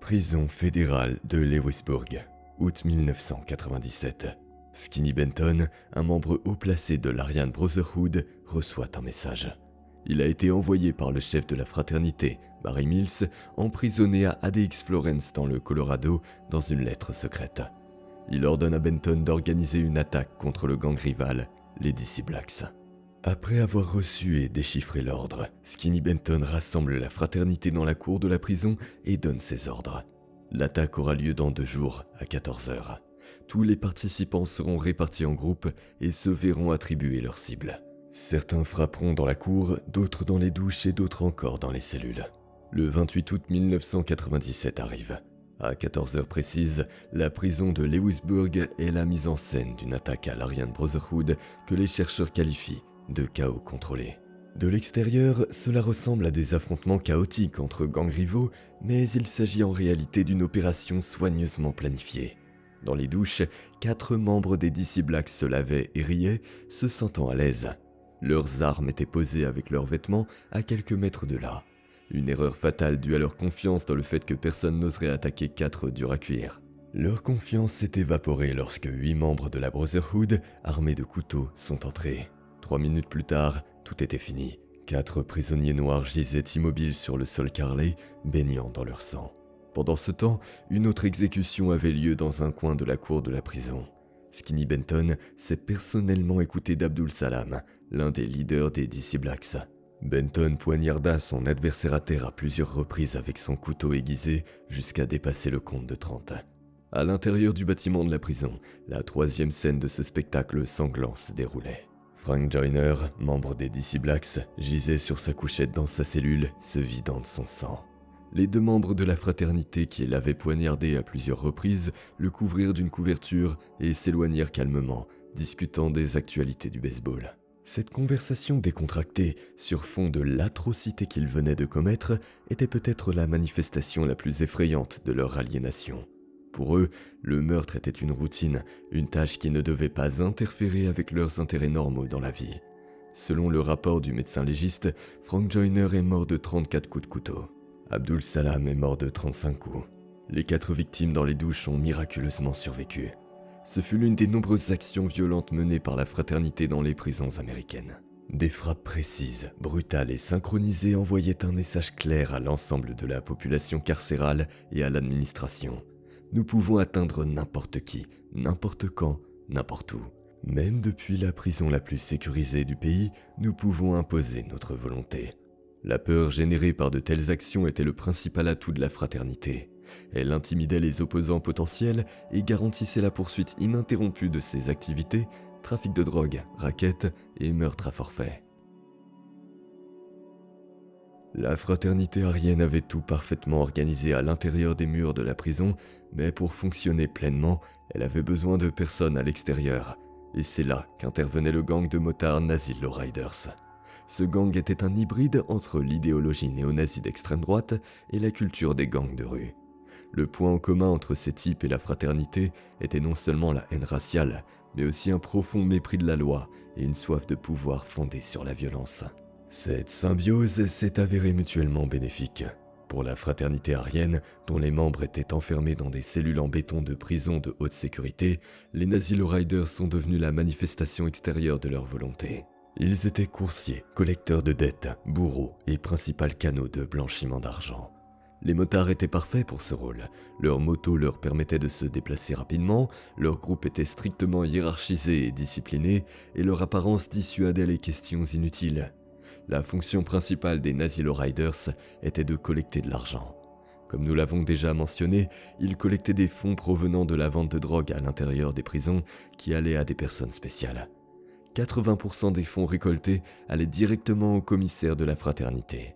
Prison fédérale de Lewisburg, août 1997. Skinny Benton, un membre haut placé de l'Aryan Brotherhood, reçoit un message. Il a été envoyé par le chef de la fraternité, Barry Mills, emprisonné à ADX Florence dans le Colorado dans une lettre secrète. Il ordonne à Benton d'organiser une attaque contre le gang rival, les DC Blacks. Après avoir reçu et déchiffré l'ordre, Skinny Benton rassemble la fraternité dans la cour de la prison et donne ses ordres. L'attaque aura lieu dans 2 jours, à 14h. Tous les participants seront répartis en groupes et se verront attribuer leur cible. Certains frapperont dans la cour, d'autres dans les douches et d'autres encore dans les cellules. Le 28 août 1997 arrive. À 14h précises, la prison de Lewisburg est la mise en scène d'une attaque à l'Aryan Brotherhood que les chercheurs qualifient de chaos contrôlé. De l'extérieur, cela ressemble à des affrontements chaotiques entre gangs rivaux, mais il s'agit en réalité d'une opération soigneusement planifiée. Dans les douches, 4 membres des DC Blacks se lavaient et riaient, se sentant à l'aise. Leurs armes étaient posées avec leurs vêtements à quelques mètres de là. Une erreur fatale due à leur confiance dans le fait que personne n'oserait attaquer 4 durs à cuire. Leur confiance s'est évaporée lorsque 8 membres de la Brotherhood, armés de couteaux, sont entrés. 3 minutes plus tard, tout était fini. 4 prisonniers noirs gisaient immobiles sur le sol carrelé, baignant dans leur sang. Pendant ce temps, une autre exécution avait lieu dans un coin de la cour de la prison. Skinny Benton s'est personnellement écouté d'Abdul Salam, l'un des leaders des DC Blacks. Benton poignarda son adversaire à terre à plusieurs reprises avec son couteau aiguisé jusqu'à dépasser le compte de 30. À l'intérieur du bâtiment de la prison, la 3e scène de ce spectacle sanglant se déroulait. Frank Joyner, membre des DC Blacks, gisait sur sa couchette dans sa cellule, se vidant de son sang. Les 2 membres de la fraternité qui l'avaient poignardé à plusieurs reprises le couvrirent d'une couverture et s'éloignèrent calmement, discutant des actualités du baseball. Cette conversation décontractée, sur fond de l'atrocité qu'ils venaient de commettre, était peut-être la manifestation la plus effrayante de leur aliénation. Pour eux, le meurtre était une routine, une tâche qui ne devait pas interférer avec leurs intérêts normaux dans la vie. Selon le rapport du médecin légiste, Frank Joyner est mort de 34 coups de couteau. Abdul Salam est mort de 35 coups. Les 4 victimes dans les douches ont miraculeusement survécu. Ce fut l'une des nombreuses actions violentes menées par la fraternité dans les prisons américaines. Des frappes précises, brutales et synchronisées envoyaient un message clair à l'ensemble de la population carcérale et à l'administration. Nous pouvons atteindre n'importe qui, n'importe quand, n'importe où. Même depuis la prison la plus sécurisée du pays, nous pouvons imposer notre volonté. La peur générée par de telles actions était le principal atout de la fraternité. Elle intimidait les opposants potentiels et garantissait la poursuite ininterrompue de ses activités, trafic de drogue, rackets et meurtres à forfait. La fraternité aryenne avait tout parfaitement organisé à l'intérieur des murs de la prison, mais pour fonctionner pleinement, elle avait besoin de personnes à l'extérieur. Et c'est là qu'intervenait le gang de motards Nazi Lowriders. Ce gang était un hybride entre l'idéologie néo-nazie d'extrême droite et la culture des gangs de rue. Le point en commun entre ces types et la fraternité était non seulement la haine raciale, mais aussi un profond mépris de la loi et une soif de pouvoir fondée sur la violence. Cette symbiose s'est avérée mutuellement bénéfique. Pour la fraternité aryenne, dont les membres étaient enfermés dans des cellules en béton de prison de haute sécurité, les Nazi Lowriders sont devenus la manifestation extérieure de leur volonté. Ils étaient coursiers, collecteurs de dettes, bourreaux et principal canaux de blanchiment d'argent. Les motards étaient parfaits pour ce rôle. Leur moto leur permettait de se déplacer rapidement, leur groupe était strictement hiérarchisé et discipliné, et leur apparence dissuadait les questions inutiles. La fonction principale des Nazi Lowriders était de collecter de l'argent. Comme nous l'avons déjà mentionné, ils collectaient des fonds provenant de la vente de drogue à l'intérieur des prisons qui allaient à des personnes spéciales. 80% des fonds récoltés allaient directement au commissaire de la fraternité.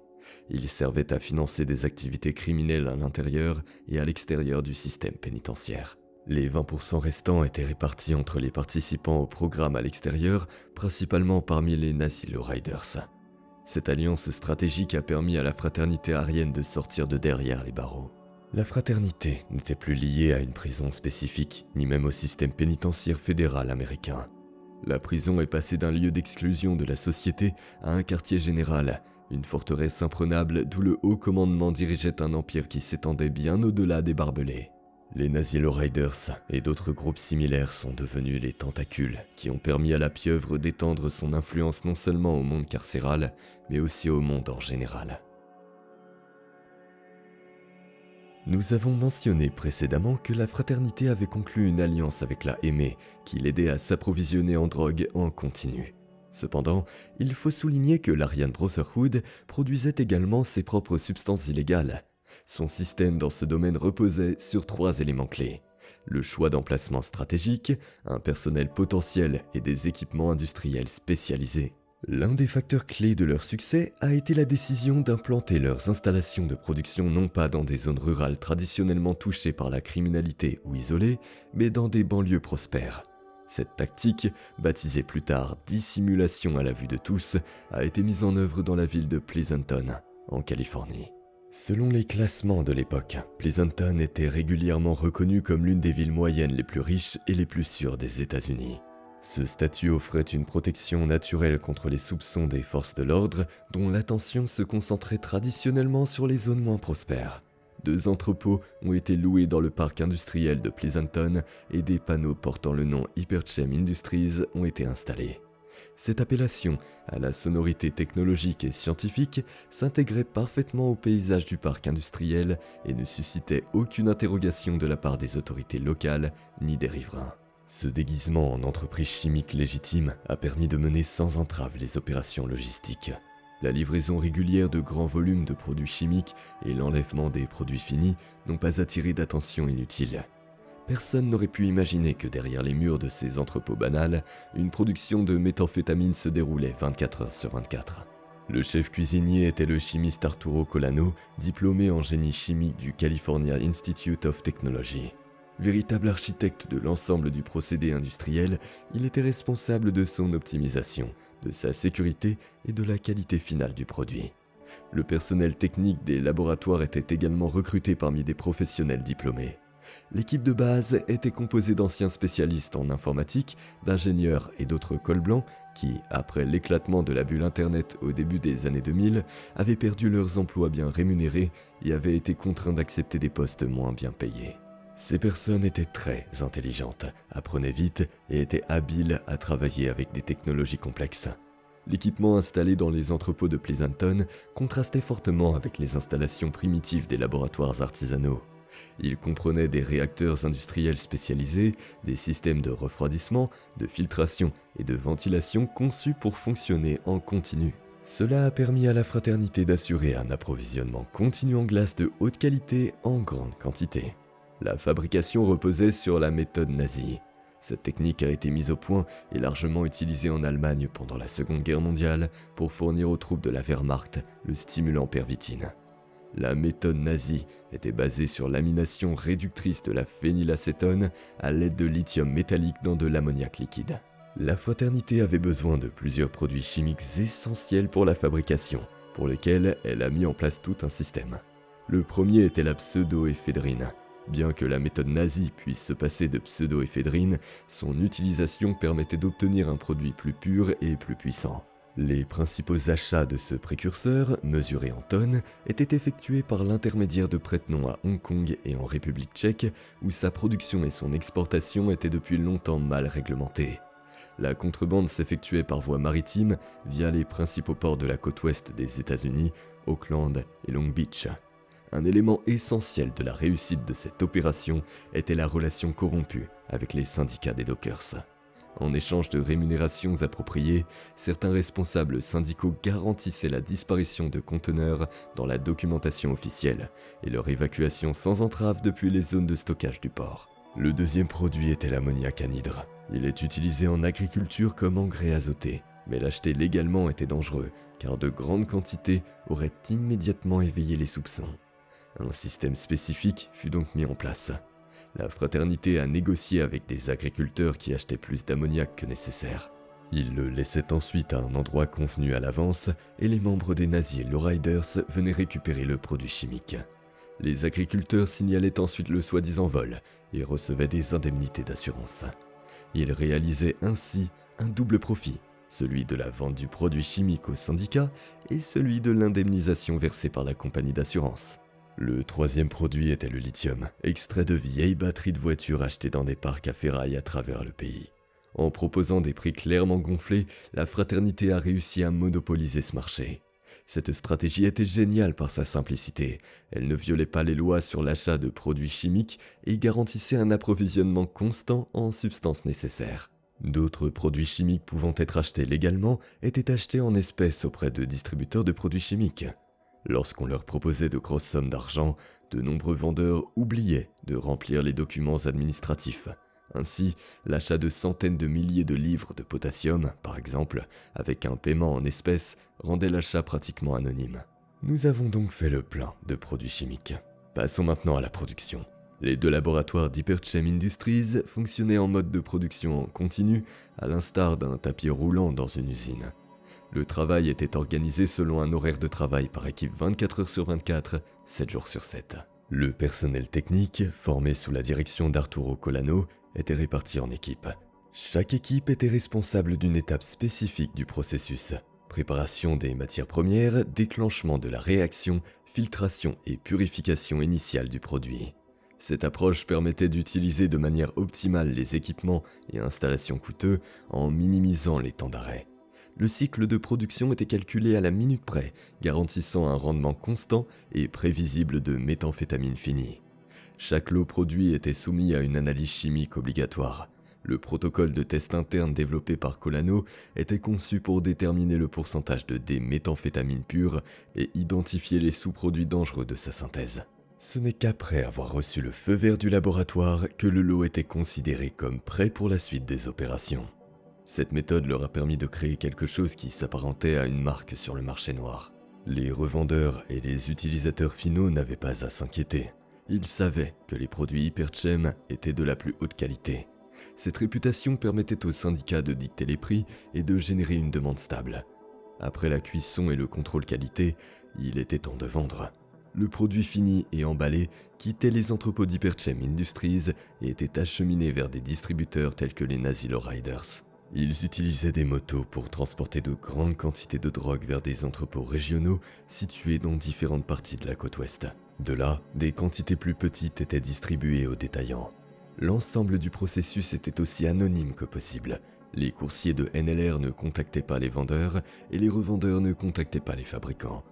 Ils servaient à financer des activités criminelles à l'intérieur et à l'extérieur du système pénitentiaire. Les 20% restants étaient répartis entre les participants au programme à l'extérieur, principalement parmi les Nazi Lowriders. Cette alliance stratégique a permis à la fraternité aryenne de sortir de derrière les barreaux. La fraternité n'était plus liée à une prison spécifique, ni même au système pénitentiaire fédéral américain. La prison est passée d'un lieu d'exclusion de la société à un quartier général, une forteresse imprenable d'où le haut commandement dirigeait un empire qui s'étendait bien au-delà des barbelés. Les Nazi Lowriders et d'autres groupes similaires sont devenus les tentacules qui ont permis à la pieuvre d'étendre son influence non seulement au monde carcéral, mais aussi au monde en général. Nous avons mentionné précédemment que la fraternité avait conclu une alliance avec la ME qui l'aidait à s'approvisionner en drogue en continu. Cependant, il faut souligner que l'Aryan Brotherhood produisait également ses propres substances illégales. Son système dans ce domaine reposait sur 3 éléments clés. Le choix d'emplacement stratégique, un personnel potentiel et des équipements industriels spécialisés. L'un des facteurs clés de leur succès a été la décision d'implanter leurs installations de production non pas dans des zones rurales traditionnellement touchées par la criminalité ou isolées, mais dans des banlieues prospères. Cette tactique, baptisée plus tard dissimulation à la vue de tous, a été mise en œuvre dans la ville de Pleasanton, en Californie. Selon les classements de l'époque, Pleasanton était régulièrement reconnue comme l'une des villes moyennes les plus riches et les plus sûres des États-Unis. Ce statut offrait une protection naturelle contre les soupçons des forces de l'ordre, dont l'attention se concentrait traditionnellement sur les zones moins prospères. 2 entrepôts ont été loués dans le parc industriel de Pleasanton et des panneaux portant le nom Hyperchem Industries ont été installés. Cette appellation, à la sonorité technologique et scientifique, s'intégrait parfaitement au paysage du parc industriel et ne suscitait aucune interrogation de la part des autorités locales ni des riverains. Ce déguisement en entreprise chimique légitime a permis de mener sans entrave les opérations logistiques. La livraison régulière de grands volumes de produits chimiques et l'enlèvement des produits finis n'ont pas attiré d'attention inutile. Personne n'aurait pu imaginer que derrière les murs de ces entrepôts banals, une production de méthamphétamine se déroulait 24 heures sur 24. Le chef cuisinier était le chimiste Arturo Colano, diplômé en génie chimique du California Institute of Technology. Véritable architecte de l'ensemble du procédé industriel, il était responsable de son optimisation, de sa sécurité et de la qualité finale du produit. Le personnel technique des laboratoires était également recruté parmi des professionnels diplômés. L'équipe de base était composée d'anciens spécialistes en informatique, d'ingénieurs et d'autres cols blancs qui, après l'éclatement de la bulle Internet au début des années 2000, avaient perdu leurs emplois bien rémunérés et avaient été contraints d'accepter des postes moins bien payés. Ces personnes étaient très intelligentes, apprenaient vite et étaient habiles à travailler avec des technologies complexes. L'équipement installé dans les entrepôts de Pleasanton contrastait fortement avec les installations primitives des laboratoires artisanaux. Il comprenait des réacteurs industriels spécialisés, des systèmes de refroidissement, de filtration et de ventilation conçus pour fonctionner en continu. Cela a permis à la fraternité d'assurer un approvisionnement continu en glace de haute qualité en grande quantité. La fabrication reposait sur la méthode nazie. Cette technique a été mise au point et largement utilisée en Allemagne pendant la Seconde Guerre mondiale pour fournir aux troupes de la Wehrmacht le stimulant pervitine. La méthode nazie était basée sur l'amination réductrice de la phénylacétone à l'aide de lithium métallique dans de l'ammoniac liquide. La fraternité avait besoin de plusieurs produits chimiques essentiels pour la fabrication, pour lesquels elle a mis en place tout un système. Le premier était la pseudoéphédrine. Bien que la méthode nazie puisse se passer de pseudoéphédrine, son utilisation permettait d'obtenir un produit plus pur et plus puissant. Les principaux achats de ce précurseur, mesurés en tonnes, étaient effectués par l'intermédiaire de prête-noms à Hong Kong et en République tchèque, où sa production et son exportation étaient depuis longtemps mal réglementées. La contrebande s'effectuait par voie maritime via les principaux ports de la côte ouest des États-Unis, Auckland et Long Beach. Un élément essentiel de la réussite de cette opération était la relation corrompue avec les syndicats des dockers. En échange de rémunérations appropriées, certains responsables syndicaux garantissaient la disparition de conteneurs dans la documentation officielle et leur évacuation sans entrave depuis les zones de stockage du port. Le deuxième produit était l'ammoniac anhydre. Il est utilisé en agriculture comme engrais azoté, mais l'acheter légalement était dangereux, car de grandes quantités auraient immédiatement éveillé les soupçons. Un système spécifique fut donc mis en place. La fraternité a négocié avec des agriculteurs qui achetaient plus d'ammoniac que nécessaire. Ils le laissaient ensuite à un endroit convenu à l'avance et les membres des nazis lowriders venaient récupérer le produit chimique. Les agriculteurs signalaient ensuite le soi-disant vol et recevaient des indemnités d'assurance. Ils réalisaient ainsi un double profit, celui de la vente du produit chimique aux syndicats et celui de l'indemnisation versée par la compagnie d'assurance. Le troisième produit était le lithium, extrait de vieilles batteries de voitures achetées dans des parcs à ferraille à travers le pays. En proposant des prix clairement gonflés, la fraternité a réussi à monopoliser ce marché. Cette stratégie était géniale par sa simplicité. Elle ne violait pas les lois sur l'achat de produits chimiques et garantissait un approvisionnement constant en substances nécessaires. D'autres produits chimiques pouvant être achetés légalement étaient achetés en espèces auprès de distributeurs de produits chimiques. Lorsqu'on leur proposait de grosses sommes d'argent, de nombreux vendeurs oubliaient de remplir les documents administratifs. Ainsi, l'achat de centaines de milliers de livres de potassium, par exemple, avec un paiement en espèces, rendait l'achat pratiquement anonyme. Nous avons donc fait le plein de produits chimiques. Passons maintenant à la production. Les deux laboratoires d'Hyperchem Industries fonctionnaient en mode de production en continu, à l'instar d'un tapis roulant dans une usine. Le travail était organisé selon un horaire de travail par équipe 24 heures sur 24, 7 jours sur 7. Le personnel technique, formé sous la direction d'Arturo Colano, était réparti en équipes. Chaque équipe était responsable d'une étape spécifique du processus. Préparation des matières premières, déclenchement de la réaction, filtration et purification initiale du produit. Cette approche permettait d'utiliser de manière optimale les équipements et installations coûteux en minimisant les temps d'arrêt. Le cycle de production était calculé à la minute près, garantissant un rendement constant et prévisible de méthamphétamine finie. Chaque lot produit était soumis à une analyse chimique obligatoire. Le protocole de test interne développé par Colano était conçu pour déterminer le pourcentage de D-méthamphétamine pure et identifier les sous-produits dangereux de sa synthèse. Ce n'est qu'après avoir reçu le feu vert du laboratoire que le lot était considéré comme prêt pour la suite des opérations. Cette méthode leur a permis de créer quelque chose qui s'apparentait à une marque sur le marché noir. Les revendeurs et les utilisateurs finaux n'avaient pas à s'inquiéter. Ils savaient que les produits Hyperchem étaient de la plus haute qualité. Cette réputation permettait aux syndicats de dicter les prix et de générer une demande stable. Après la cuisson et le contrôle qualité, il était temps de vendre. Le produit fini et emballé quittait les entrepôts d'Hyperchem Industries et était acheminé vers des distributeurs tels que les Nazi Lowriders. Ils utilisaient des motos pour transporter de grandes quantités de drogue vers des entrepôts régionaux situés dans différentes parties de la côte ouest. De là, des quantités plus petites étaient distribuées aux détaillants. L'ensemble du processus était aussi anonyme que possible. Les coursiers de NLR ne contactaient pas les vendeurs et les revendeurs ne contactaient pas les fabricants.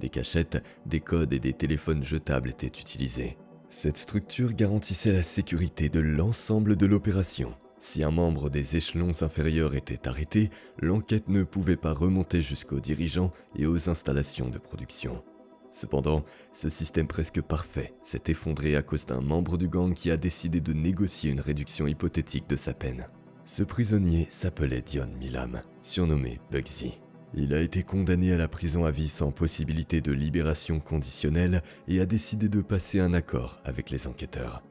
Des cachettes, des codes et des téléphones jetables étaient utilisés. Cette structure garantissait la sécurité de l'ensemble de l'opération. Si un membre des échelons inférieurs était arrêté, l'enquête ne pouvait pas remonter jusqu'aux dirigeants et aux installations de production. Cependant, ce système presque parfait s'est effondré à cause d'un membre du gang qui a décidé de négocier une réduction hypothétique de sa peine. Ce prisonnier s'appelait Dion Milam, surnommé Bugsy. Il a été condamné à la prison à vie sans possibilité de libération conditionnelle et a décidé de passer un accord avec les enquêteurs.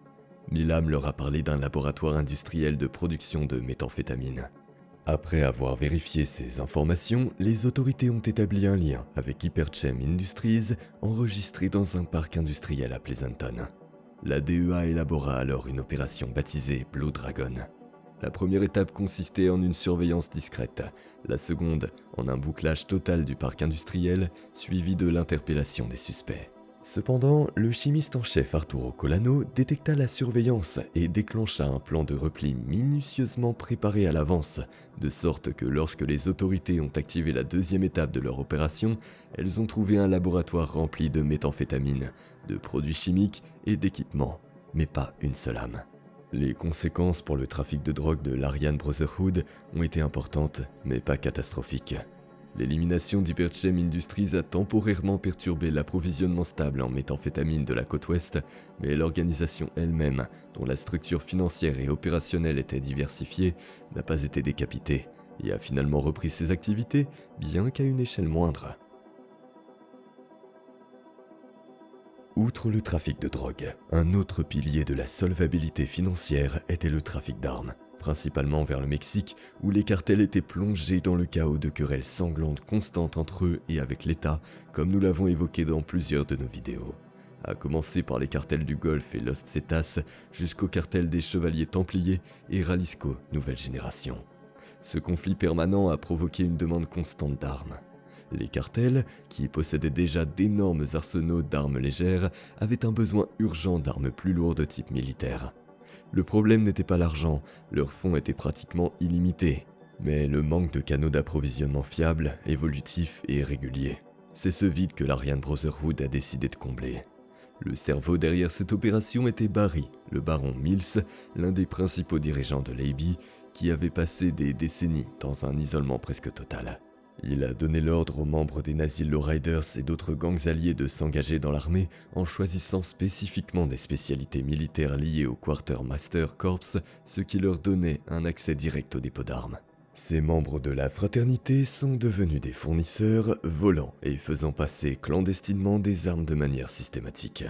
Milam leur a parlé d'un laboratoire industriel de production de méthamphétamine. Après avoir vérifié ces informations, les autorités ont établi un lien avec Hyperchem Industries, enregistré dans un parc industriel à Pleasanton. La DEA élabora alors une opération baptisée Blue Dragon. La première étape consistait en une surveillance discrète, la seconde en un bouclage total du parc industriel, suivi de l'interpellation des suspects. Cependant, le chimiste en chef Arturo Colano détecta la surveillance et déclencha un plan de repli minutieusement préparé à l'avance, de sorte que lorsque les autorités ont activé la deuxième étape de leur opération, elles ont trouvé un laboratoire rempli de méthamphétamine, de produits chimiques et d'équipements, mais pas une seule âme. Les conséquences pour le trafic de drogue de l'Aryan Brotherhood ont été importantes, mais pas catastrophiques. L'élimination d'Hyperchem Industries a temporairement perturbé l'approvisionnement stable en méthamphétamine de la côte ouest, mais l'organisation elle-même, dont la structure financière et opérationnelle était diversifiée, n'a pas été décapitée et a finalement repris ses activités, bien qu'à une échelle moindre. Outre le trafic de drogue, un autre pilier de la solvabilité financière était le trafic d'armes, principalement vers le Mexique, où les cartels étaient plongés dans le chaos de querelles sanglantes constantes entre eux et avec l'État, comme nous l'avons évoqué dans plusieurs de nos vidéos. À commencer par les cartels du Golfe et Los Zetas, jusqu'au cartel des Chevaliers Templiers et Jalisco Nouvelle Génération. Ce conflit permanent a provoqué une demande constante d'armes. Les cartels, qui possédaient déjà d'énormes arsenaux d'armes légères, avaient un besoin urgent d'armes plus lourdes type militaire. Le problème n'était pas l'argent, leurs fonds étaient pratiquement illimités, mais le manque de canaux d'approvisionnement fiables, évolutifs et réguliers. C'est ce vide que l'Aryan Brotherhood a décidé de combler. Le cerveau derrière cette opération était Barry, le baron Mills, l'un des principaux dirigeants de l'AB, qui avait passé des décennies dans un isolement presque total. Il a donné l'ordre aux membres des Nazi Lowriders et d'autres gangs alliés de s'engager dans l'armée en choisissant spécifiquement des spécialités militaires liées au Quartermaster Corps, ce qui leur donnait un accès direct au dépôt d'armes. Ces membres de la fraternité sont devenus des fournisseurs, volant et faisant passer clandestinement des armes de manière systématique.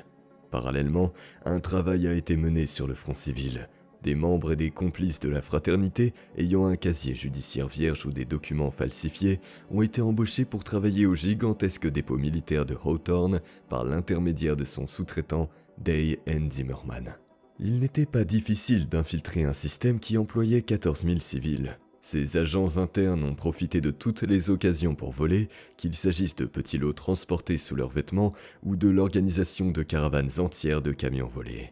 Parallèlement, un travail a été mené sur le front civil. Des membres et des complices de la fraternité ayant un casier judiciaire vierge ou des documents falsifiés ont été embauchés pour travailler au gigantesque dépôt militaire de Hawthorne par l'intermédiaire de son sous-traitant Day N. Zimmerman. Il n'était pas difficile d'infiltrer un système qui employait 14 000 civils. Ces agents internes ont profité de toutes les occasions pour voler, qu'il s'agisse de petits lots transportés sous leurs vêtements ou de l'organisation de caravanes entières de camions volés.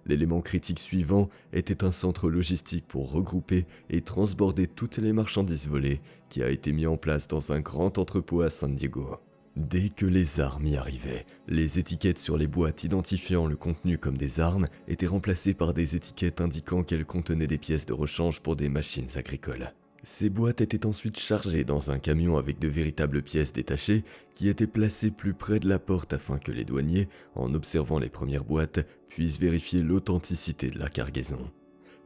L'élément critique suivant était un centre logistique pour regrouper et transborder toutes les marchandises volées qui a été mis en place dans un grand entrepôt à San Diego. Dès que les armes y arrivaient, les étiquettes sur les boîtes identifiant le contenu comme des armes étaient remplacées par des étiquettes indiquant qu'elles contenaient des pièces de rechange pour des machines agricoles. Ces boîtes étaient ensuite chargées dans un camion avec de véritables pièces détachées qui étaient placées plus près de la porte afin que les douaniers, en observant les premières boîtes, puissent vérifier l'authenticité de la cargaison.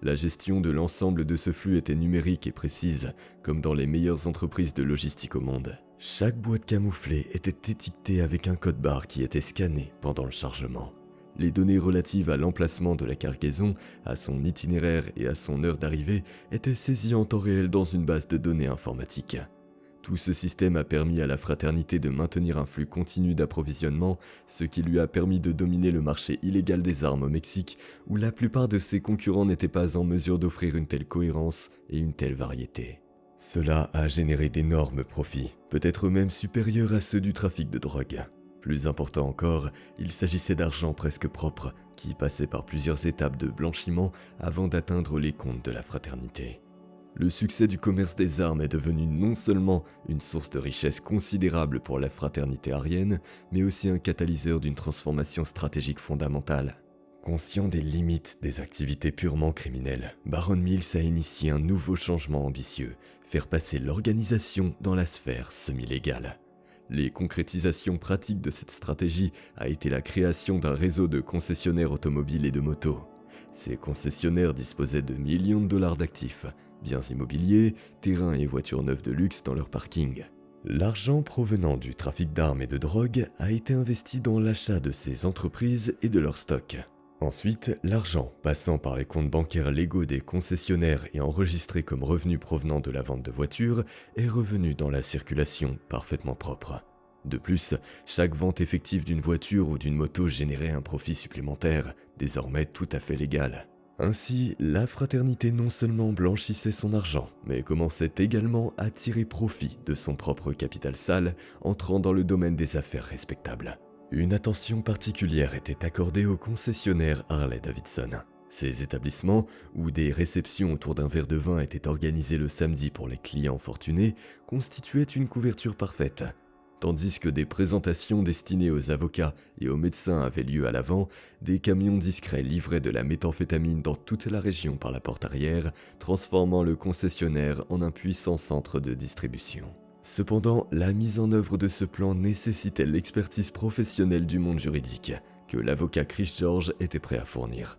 La gestion de l'ensemble de ce flux était numérique et précise, comme dans les meilleures entreprises de logistique au monde. Chaque boîte camouflée était étiquetée avec un code barre qui était scanné pendant le chargement. Les données relatives à l'emplacement de la cargaison, à son itinéraire et à son heure d'arrivée étaient saisies en temps réel dans une base de données informatique. Tout ce système a permis à la fraternité de maintenir un flux continu d'approvisionnement, ce qui lui a permis de dominer le marché illégal des armes au Mexique, où la plupart de ses concurrents n'étaient pas en mesure d'offrir une telle cohérence et une telle variété. Cela a généré d'énormes profits, peut-être même supérieurs à ceux du trafic de drogue. Plus important encore, il s'agissait d'argent presque propre, qui passait par plusieurs étapes de blanchiment avant d'atteindre les comptes de la fraternité. Le succès du commerce des armes est devenu non seulement une source de richesse considérable pour la fraternité aryenne, mais aussi un catalyseur d'une transformation stratégique fondamentale. Conscient des limites des activités purement criminelles, Baron Mills a initié un nouveau changement ambitieux, faire passer l'organisation dans la sphère semi-légale. Les concrétisations pratiques de cette stratégie a été la création d'un réseau de concessionnaires automobiles et de motos. Ces concessionnaires disposaient de millions de dollars d'actifs, biens immobiliers, terrains et voitures neuves de luxe dans leur parking. L'argent provenant du trafic d'armes et de drogue a été investi dans l'achat de ces entreprises et de leurs stocks. Ensuite, l'argent, passant par les comptes bancaires légaux des concessionnaires et enregistré comme revenu provenant de la vente de voitures, est revenu dans la circulation parfaitement propre. De plus, chaque vente effective d'une voiture ou d'une moto générait un profit supplémentaire, désormais tout à fait légal. Ainsi, la fraternité non seulement blanchissait son argent, mais commençait également à tirer profit de son propre capital sale, entrant dans le domaine des affaires respectables. Une attention particulière était accordée aux concessionnaires Harley-Davidson. Ces établissements, où des réceptions autour d'un verre de vin étaient organisées le samedi pour les clients fortunés, constituaient une couverture parfaite. Tandis que des présentations destinées aux avocats et aux médecins avaient lieu à l'avant, des camions discrets livraient de la méthamphétamine dans toute la région par la porte arrière, transformant le concessionnaire en un puissant centre de distribution. Cependant, la mise en œuvre de ce plan nécessitait l'expertise professionnelle du monde juridique, que l'avocat Chris George était prêt à fournir.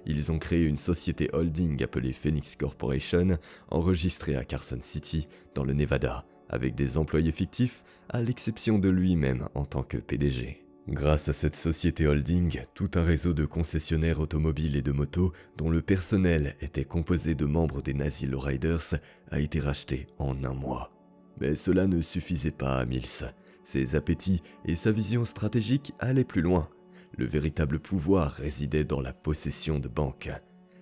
Ils ont créé une société holding appelée Phoenix Corporation, enregistrée à Carson City, dans le Nevada, avec des employés fictifs, à l'exception de lui-même en tant que PDG. Grâce à cette société holding, tout un réseau de concessionnaires automobiles et de motos, dont le personnel était composé de membres des Nazi Lowriders, a été racheté en un mois. Mais cela ne suffisait pas à Mills. Ses appétits et sa vision stratégique allaient plus loin. Le véritable pouvoir résidait dans la possession de banques.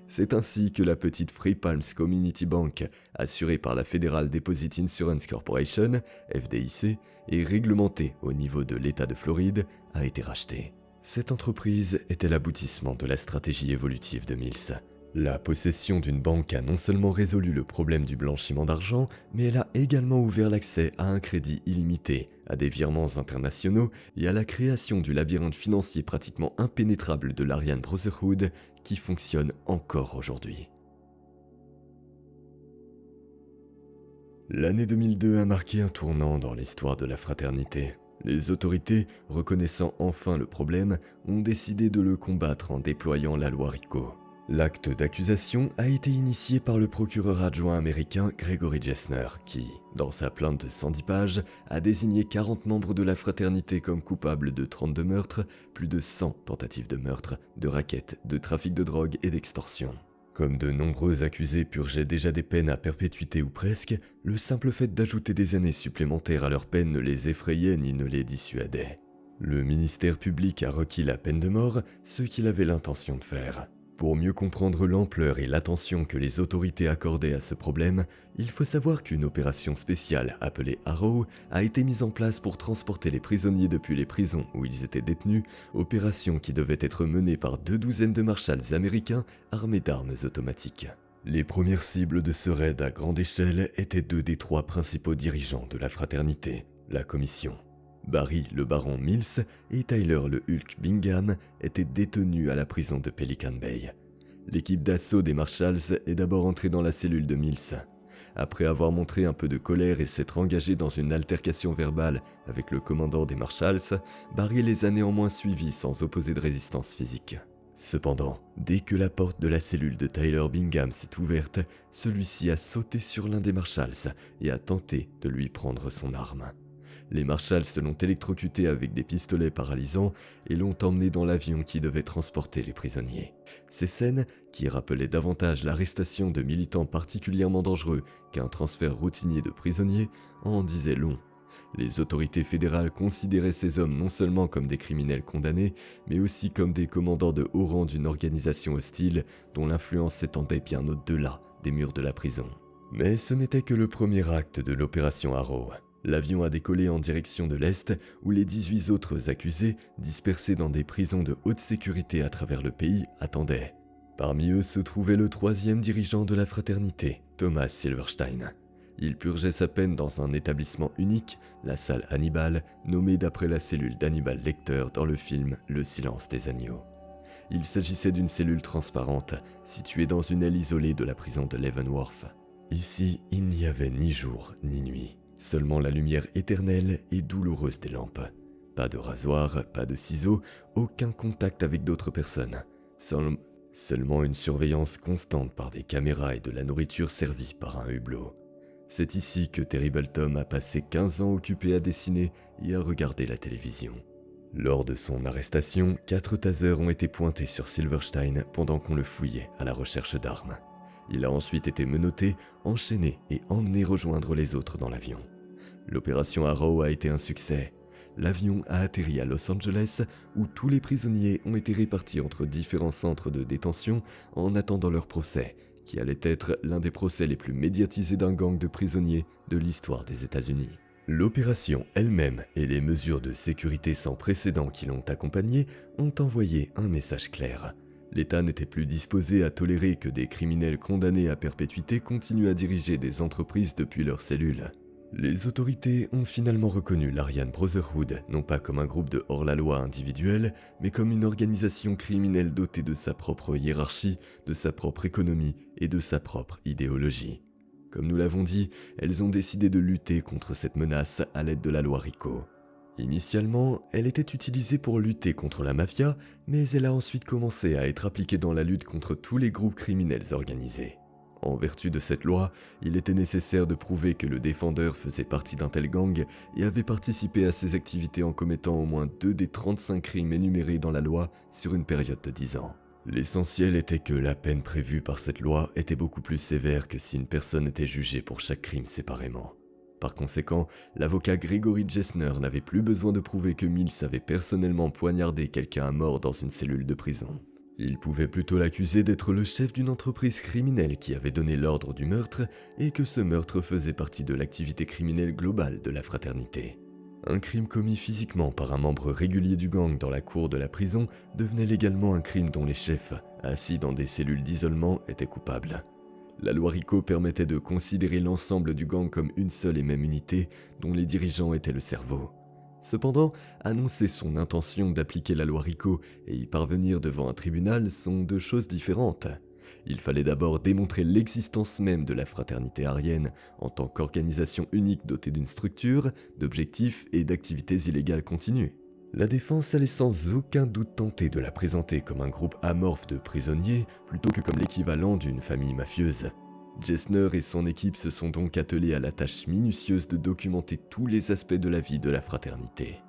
C'est ainsi que la petite Free Palms Community Bank, assurée par la Federal Deposit Insurance Corporation, FDIC, et réglementée au niveau de l'État de Floride, a été rachetée. Cette entreprise était l'aboutissement de la stratégie évolutive de Mills. La possession d'une banque a non seulement résolu le problème du blanchiment d'argent, mais elle a également ouvert l'accès à un crédit illimité, à des virements internationaux et à la création du labyrinthe financier pratiquement impénétrable de l'Aryan Brotherhood qui fonctionne encore aujourd'hui. L'année 2002 a marqué un tournant dans l'histoire de la fraternité. Les autorités, reconnaissant enfin le problème, ont décidé de le combattre en déployant la loi RICO. L'acte d'accusation a été initié par le procureur adjoint américain Gregory Gessner, qui, dans sa plainte de 110 pages, a désigné 40 membres de la fraternité comme coupables de 32 meurtres, plus de 100 tentatives de meurtre, de racket, de trafic de drogue et d'extorsion. Comme de nombreux accusés purgeaient déjà des peines à perpétuité ou presque, le simple fait d'ajouter des années supplémentaires à leur peine ne les effrayait ni ne les dissuadait. Le ministère public a requis la peine de mort, ce qu'il avait l'intention de faire. Pour mieux comprendre l'ampleur et l'attention que les autorités accordaient à ce problème, il faut savoir qu'une opération spéciale appelée Arrow a été mise en place pour transporter les prisonniers depuis les prisons où ils étaient détenus, opération qui devait être menée par 2 douzaines de marshals américains armés d'armes automatiques. Les premières cibles de ce raid à grande échelle étaient 2 des 3 principaux dirigeants de la fraternité, la commission. Barry le baron Mills et Tyler le Hulk Bingham étaient détenus à la prison de Pelican Bay. L'équipe d'assaut des Marshalls est d'abord entrée dans la cellule de Mills. Après avoir montré un peu de colère et s'être engagé dans une altercation verbale avec le commandant des Marshalls, Barry les a néanmoins suivis sans opposer de résistance physique. Cependant, dès que la porte de la cellule de Tyler Bingham s'est ouverte, celui-ci a sauté sur l'un des Marshalls et a tenté de lui prendre son arme. Les Marshalls l'ont électrocuté avec des pistolets paralysants et l'ont emmené dans l'avion qui devait transporter les prisonniers. Ces scènes, qui rappelaient davantage l'arrestation de militants particulièrement dangereux qu'un transfert routinier de prisonniers, en disaient long. Les autorités fédérales considéraient ces hommes non seulement comme des criminels condamnés, mais aussi comme des commandants de haut rang d'une organisation hostile dont l'influence s'étendait bien au-delà des murs de la prison. Mais ce n'était que le premier acte de l'opération Arrow. L'avion a décollé en direction de l'Est, où les 18 autres accusés, dispersés dans des prisons de haute sécurité à travers le pays, attendaient. Parmi eux se trouvait le 3e dirigeant de la fraternité, Thomas Silverstein. Il purgeait sa peine dans un établissement unique, la salle Hannibal, nommée d'après la cellule d'Hannibal Lecter dans le film Le silence des agneaux. Il s'agissait d'une cellule transparente, située dans une aile isolée de la prison de Leavenworth. Ici, il n'y avait ni jour ni nuit. Seulement la lumière éternelle et douloureuse des lampes. Pas de rasoir, pas de ciseaux, aucun contact avec d'autres personnes. Seulement une surveillance constante par des caméras et de la nourriture servie par un hublot. C'est ici que Terrible Tom a passé 15 ans occupé à dessiner et à regarder la télévision. Lors de son arrestation, 4 tasers ont été pointés sur Silverstein pendant qu'on le fouillait à la recherche d'armes. Il a ensuite été menotté, enchaîné et emmené rejoindre les autres dans l'avion. L'opération Arrow a été un succès. L'avion a atterri à Los Angeles où tous les prisonniers ont été répartis entre différents centres de détention en attendant leur procès, qui allait être l'un des procès les plus médiatisés d'un gang de prisonniers de l'histoire des États-Unis. L'opération elle-même et les mesures de sécurité sans précédent qui l'ont accompagnée ont envoyé un message clair. L'État n'était plus disposé à tolérer que des criminels condamnés à perpétuité continuent à diriger des entreprises depuis leurs cellules. Les autorités ont finalement reconnu l'Aryan Brotherhood non pas comme un groupe de hors-la-loi individuel, mais comme une organisation criminelle dotée de sa propre hiérarchie, de sa propre économie et de sa propre idéologie. Comme nous l'avons dit, elles ont décidé de lutter contre cette menace à l'aide de la loi RICO. Initialement, elle était utilisée pour lutter contre la mafia, mais elle a ensuite commencé à être appliquée dans la lutte contre tous les groupes criminels organisés. En vertu de cette loi, il était nécessaire de prouver que le défendeur faisait partie d'un tel gang et avait participé à ces activités en commettant au moins 2 des 35 crimes énumérés dans la loi sur une période de 10 ans. L'essentiel était que la peine prévue par cette loi était beaucoup plus sévère que si une personne était jugée pour chaque crime séparément. Par conséquent, l'avocat Gregory Gessner n'avait plus besoin de prouver que Mills avait personnellement poignardé quelqu'un à mort dans une cellule de prison. Il pouvait plutôt l'accuser d'être le chef d'une entreprise criminelle qui avait donné l'ordre du meurtre et que ce meurtre faisait partie de l'activité criminelle globale de la fraternité. Un crime commis physiquement par un membre régulier du gang dans la cour de la prison devenait légalement un crime dont les chefs, assis dans des cellules d'isolement, étaient coupables. La loi RICO permettait de considérer l'ensemble du gang comme une seule et même unité dont les dirigeants étaient le cerveau. Cependant, annoncer son intention d'appliquer la loi RICO et y parvenir devant un tribunal sont 2 choses différentes. Il fallait d'abord démontrer l'existence même de la fraternité aryenne en tant qu'organisation unique dotée d'une structure, d'objectifs et d'activités illégales continues. La défense allait sans aucun doute tenter de la présenter comme un groupe amorphe de prisonniers plutôt que comme l'équivalent d'une famille mafieuse. Gessner et son équipe se sont donc attelés à la tâche minutieuse de documenter tous les aspects de la vie de la fraternité.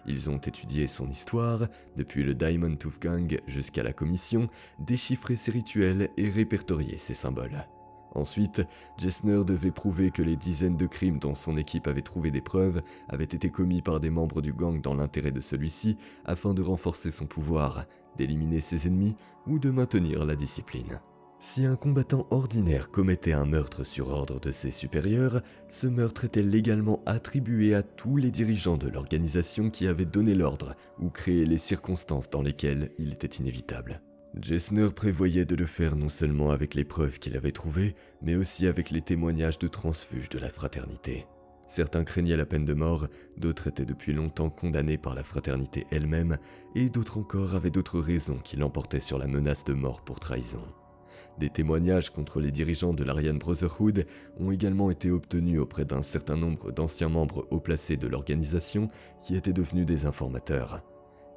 Ils ont étudié son histoire, depuis le Diamond Tooth Gang jusqu'à la commission, déchiffré ses rituels et répertorié ses symboles. Ensuite, Gessner devait prouver que les dizaines de crimes dont son équipe avait trouvé des preuves avaient été commis par des membres du gang dans l'intérêt de celui-ci afin de renforcer son pouvoir, d'éliminer ses ennemis ou de maintenir la discipline. Si un combattant ordinaire commettait un meurtre sur ordre de ses supérieurs, ce meurtre était légalement attribué à tous les dirigeants de l'organisation qui avaient donné l'ordre ou créé les circonstances dans lesquelles il était inévitable. Gessner prévoyait de le faire non seulement avec les preuves qu'il avait trouvées, mais aussi avec les témoignages de transfuges de la fraternité. Certains craignaient la peine de mort, d'autres étaient depuis longtemps condamnés par la fraternité elle-même, et d'autres encore avaient d'autres raisons qui l'emportaient sur la menace de mort pour trahison. Des témoignages contre les dirigeants de l'Aryan Brotherhood ont également été obtenus auprès d'un certain nombre d'anciens membres haut placés de l'organisation qui étaient devenus des informateurs.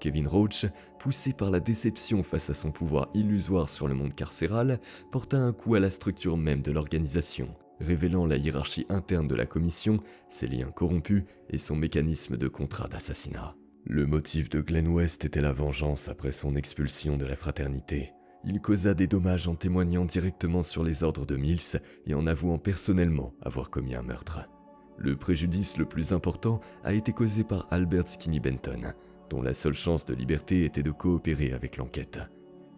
Kevin Roach, poussé par la déception face à son pouvoir illusoire sur le monde carcéral, porta un coup à la structure même de l'organisation, révélant la hiérarchie interne de la commission, ses liens corrompus et son mécanisme de contrat d'assassinat. Le motif de Glenn West était la vengeance après son expulsion de la fraternité. Il causa des dommages en témoignant directement sur les ordres de Mills et en avouant personnellement avoir commis un meurtre. Le préjudice le plus important a été causé par Albert Skinny Benton, dont la seule chance de liberté était de coopérer avec l'enquête.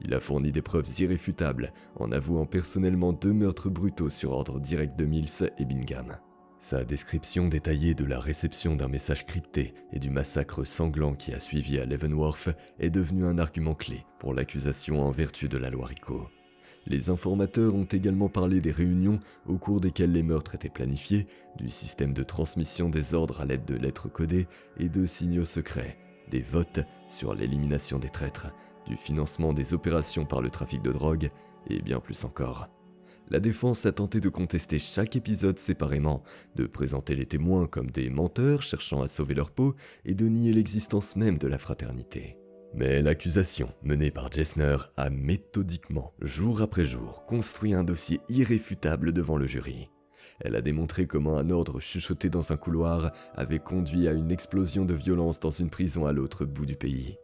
Il a fourni des preuves irréfutables en avouant personnellement 2 meurtres brutaux sur ordre direct de Mills et Bingham. Sa description détaillée de la réception d'un message crypté et du massacre sanglant qui a suivi à Leavenworth est devenue un argument clé pour l'accusation en vertu de la loi RICO. Les informateurs ont également parlé des réunions au cours desquelles les meurtres étaient planifiés, du système de transmission des ordres à l'aide de lettres codées et de signaux secrets, des votes sur l'élimination des traîtres, du financement des opérations par le trafic de drogue et bien plus encore. La défense a tenté de contester chaque épisode séparément, de présenter les témoins comme des menteurs cherchant à sauver leur peau et de nier l'existence même de la fraternité. Mais l'accusation, menée par Gessner, a méthodiquement, jour après jour, construit un dossier irréfutable devant le jury. Elle a démontré comment un ordre chuchoté dans un couloir avait conduit à une explosion de violence dans une prison à l'autre bout du pays.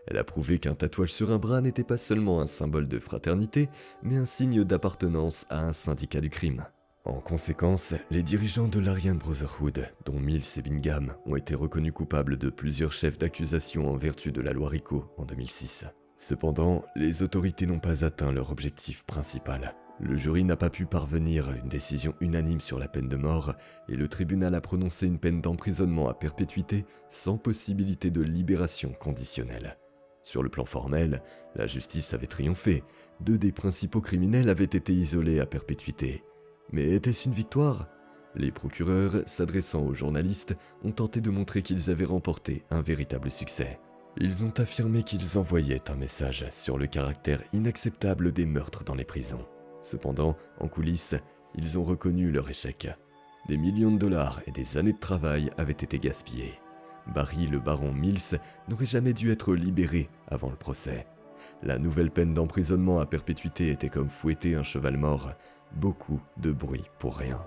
Elle a prouvé qu'un tatouage sur un bras n'était pas seulement un symbole de fraternité, mais un signe d'appartenance à un syndicat du crime. En conséquence, les dirigeants de l'Aryan Brotherhood, dont Mills et Bingham, ont été reconnus coupables de plusieurs chefs d'accusation en vertu de la loi RICO en 2006. Cependant, les autorités n'ont pas atteint leur objectif principal. Le jury n'a pas pu parvenir à une décision unanime sur la peine de mort et le tribunal a prononcé une peine d'emprisonnement à perpétuité sans possibilité de libération conditionnelle. Sur le plan formel, la justice avait triomphé. 2 des principaux criminels avaient été isolés à perpétuité. Mais était-ce une victoire ? Les procureurs, s'adressant aux journalistes, ont tenté de montrer qu'ils avaient remporté un véritable succès. Ils ont affirmé qu'ils envoyaient un message sur le caractère inacceptable des meurtres dans les prisons. Cependant, en coulisses, ils ont reconnu leur échec. Des millions de dollars et des années de travail avaient été gaspillés. Barry le baron Mills n'aurait jamais dû être libéré avant le procès. La nouvelle peine d'emprisonnement à perpétuité était comme fouetter un cheval mort. Beaucoup de bruit pour rien.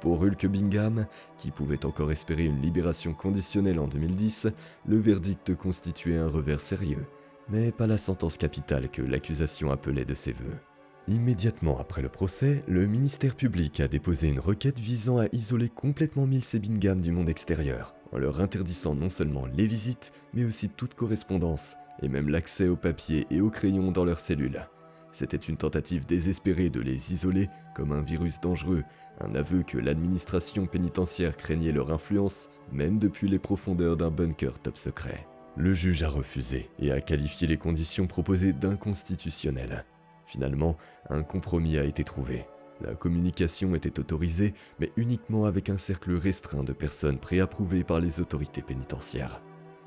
Pour Hulk Bingham, qui pouvait encore espérer une libération conditionnelle en 2010, le verdict constituait un revers sérieux, mais pas la sentence capitale que l'accusation appelait de ses vœux. Immédiatement après le procès, le ministère public a déposé une requête visant à isoler complètement Mills et Bingham du monde extérieur, en leur interdisant non seulement les visites, mais aussi toute correspondance, et même l'accès aux papiers et aux crayons dans leurs cellules. C'était une tentative désespérée de les isoler comme un virus dangereux, un aveu que l'administration pénitentiaire craignait leur influence, même depuis les profondeurs d'un bunker top secret. Le juge a refusé et a qualifié les conditions proposées d'inconstitutionnelles. Finalement, un compromis a été trouvé. La communication était autorisée, mais uniquement avec un cercle restreint de personnes préapprouvées par les autorités pénitentiaires.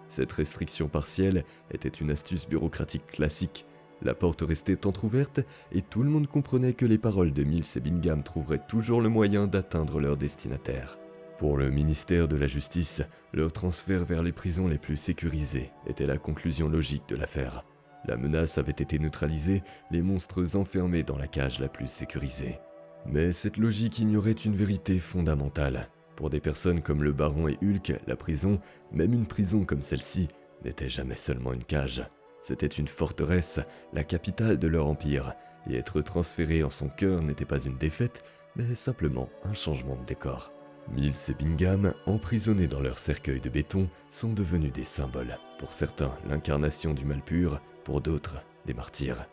Cette restriction partielle était une astuce bureaucratique classique. La porte restait entr'ouverte et tout le monde comprenait que les paroles de Mills et Bingham trouveraient toujours le moyen d'atteindre leur destinataire. Pour le ministère de la Justice, leur transfert vers les prisons les plus sécurisées était la conclusion logique de l'affaire. La menace avait été neutralisée, les monstres enfermés dans la cage la plus sécurisée. Mais cette logique ignorait une vérité fondamentale. Pour des personnes comme le baron et Hulk, la prison, même une prison comme celle-ci, n'était jamais seulement une cage. C'était une forteresse, la capitale de leur empire, et être transféré en son cœur n'était pas une défaite, mais simplement un changement de décor. Mills et Bingham, emprisonnés dans leur cercueil de béton, sont devenus des symboles. Pour certains, l'incarnation du mal pur, pour d'autres, des martyrs.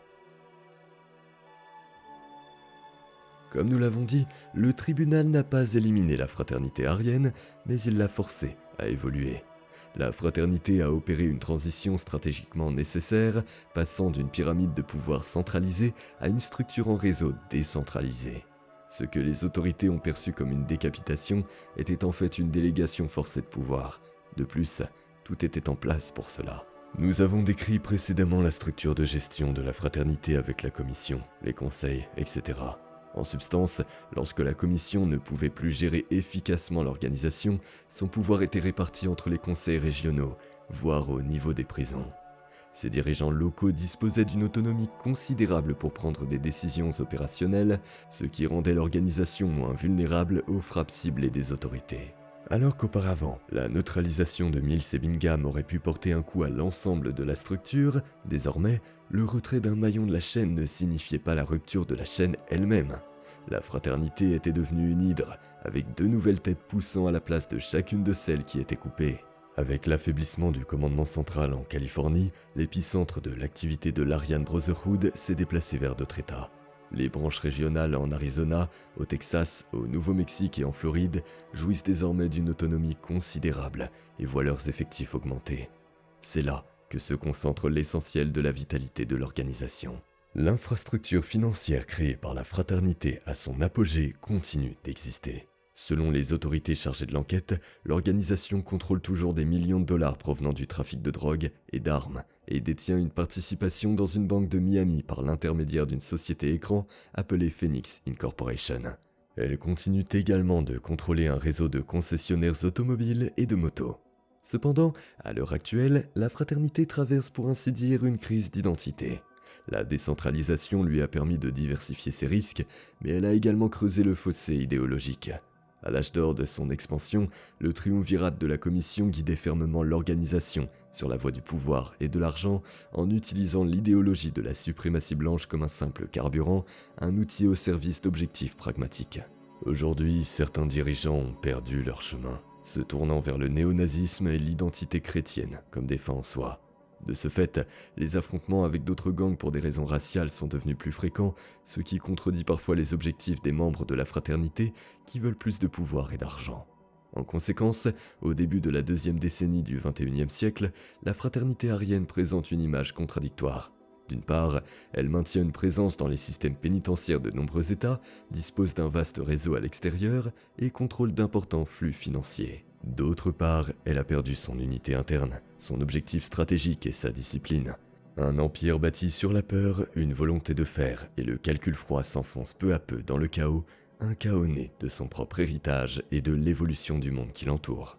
Comme nous l'avons dit, le tribunal n'a pas éliminé la fraternité aryenne, mais il l'a forcée à évoluer. La fraternité a opéré une transition stratégiquement nécessaire, passant d'une pyramide de pouvoir centralisée à une structure en réseau décentralisée. Ce que les autorités ont perçu comme une décapitation était en fait une délégation forcée de pouvoir. De plus, tout était en place pour cela. Nous avons décrit précédemment la structure de gestion de la fraternité avec la commission, les conseils, etc. En substance, lorsque la commission ne pouvait plus gérer efficacement l'organisation, son pouvoir était réparti entre les conseils régionaux, voire au niveau des prisons. Ces dirigeants locaux disposaient d'une autonomie considérable pour prendre des décisions opérationnelles, ce qui rendait l'organisation moins vulnérable aux frappes ciblées des autorités. Alors qu'auparavant, la neutralisation de Mills et Bingham aurait pu porter un coup à l'ensemble de la structure, désormais, le retrait d'un maillon de la chaîne ne signifiait pas la rupture de la chaîne elle-même. La fraternité était devenue une hydre, avec 2 nouvelles têtes poussant à la place de chacune de celles qui étaient coupées. Avec l'affaiblissement du commandement central en Californie, l'épicentre de l'activité de l'Aryan Brotherhood s'est déplacé vers d'autres États. Les branches régionales en Arizona, au Texas, au Nouveau-Mexique et en Floride jouissent désormais d'une autonomie considérable et voient leurs effectifs augmenter. C'est là que se concentre l'essentiel de la vitalité de l'organisation. L'infrastructure financière créée par la fraternité à son apogée continue d'exister. Selon les autorités chargées de l'enquête, l'organisation contrôle toujours des millions de dollars provenant du trafic de drogue et d'armes et détient une participation dans une banque de Miami par l'intermédiaire d'une société écran appelée Phoenix Incorporation. Elle continue également de contrôler un réseau de concessionnaires automobiles et de motos. Cependant, à l'heure actuelle, la fraternité traverse pour ainsi dire une crise d'identité. La décentralisation lui a permis de diversifier ses risques, mais elle a également creusé le fossé idéologique. À l'âge d'or de son expansion, le triumvirat de la Commission guidait fermement l'organisation sur la voie du pouvoir et de l'argent en utilisant l'idéologie de la suprématie blanche comme un simple carburant, un outil au service d'objectifs pragmatiques. Aujourd'hui, certains dirigeants ont perdu leur chemin, se tournant vers le néonazisme et l'identité chrétienne comme des fins en soi. De ce fait, les affrontements avec d'autres gangs pour des raisons raciales sont devenus plus fréquents, ce qui contredit parfois les objectifs des membres de la fraternité qui veulent plus de pouvoir et d'argent. En conséquence, au début de la deuxième décennie du XXIe siècle, la fraternité aryenne présente une image contradictoire. D'une part, elle maintient une présence dans les systèmes pénitentiaires de nombreux États, dispose d'un vaste réseau à l'extérieur et contrôle d'importants flux financiers. D'autre part, elle a perdu son unité interne, son objectif stratégique et sa discipline. Un empire bâti sur la peur, une volonté de faire et le calcul froid s'enfonce peu à peu dans le chaos, un chaos né de son propre héritage et de l'évolution du monde qui l'entoure.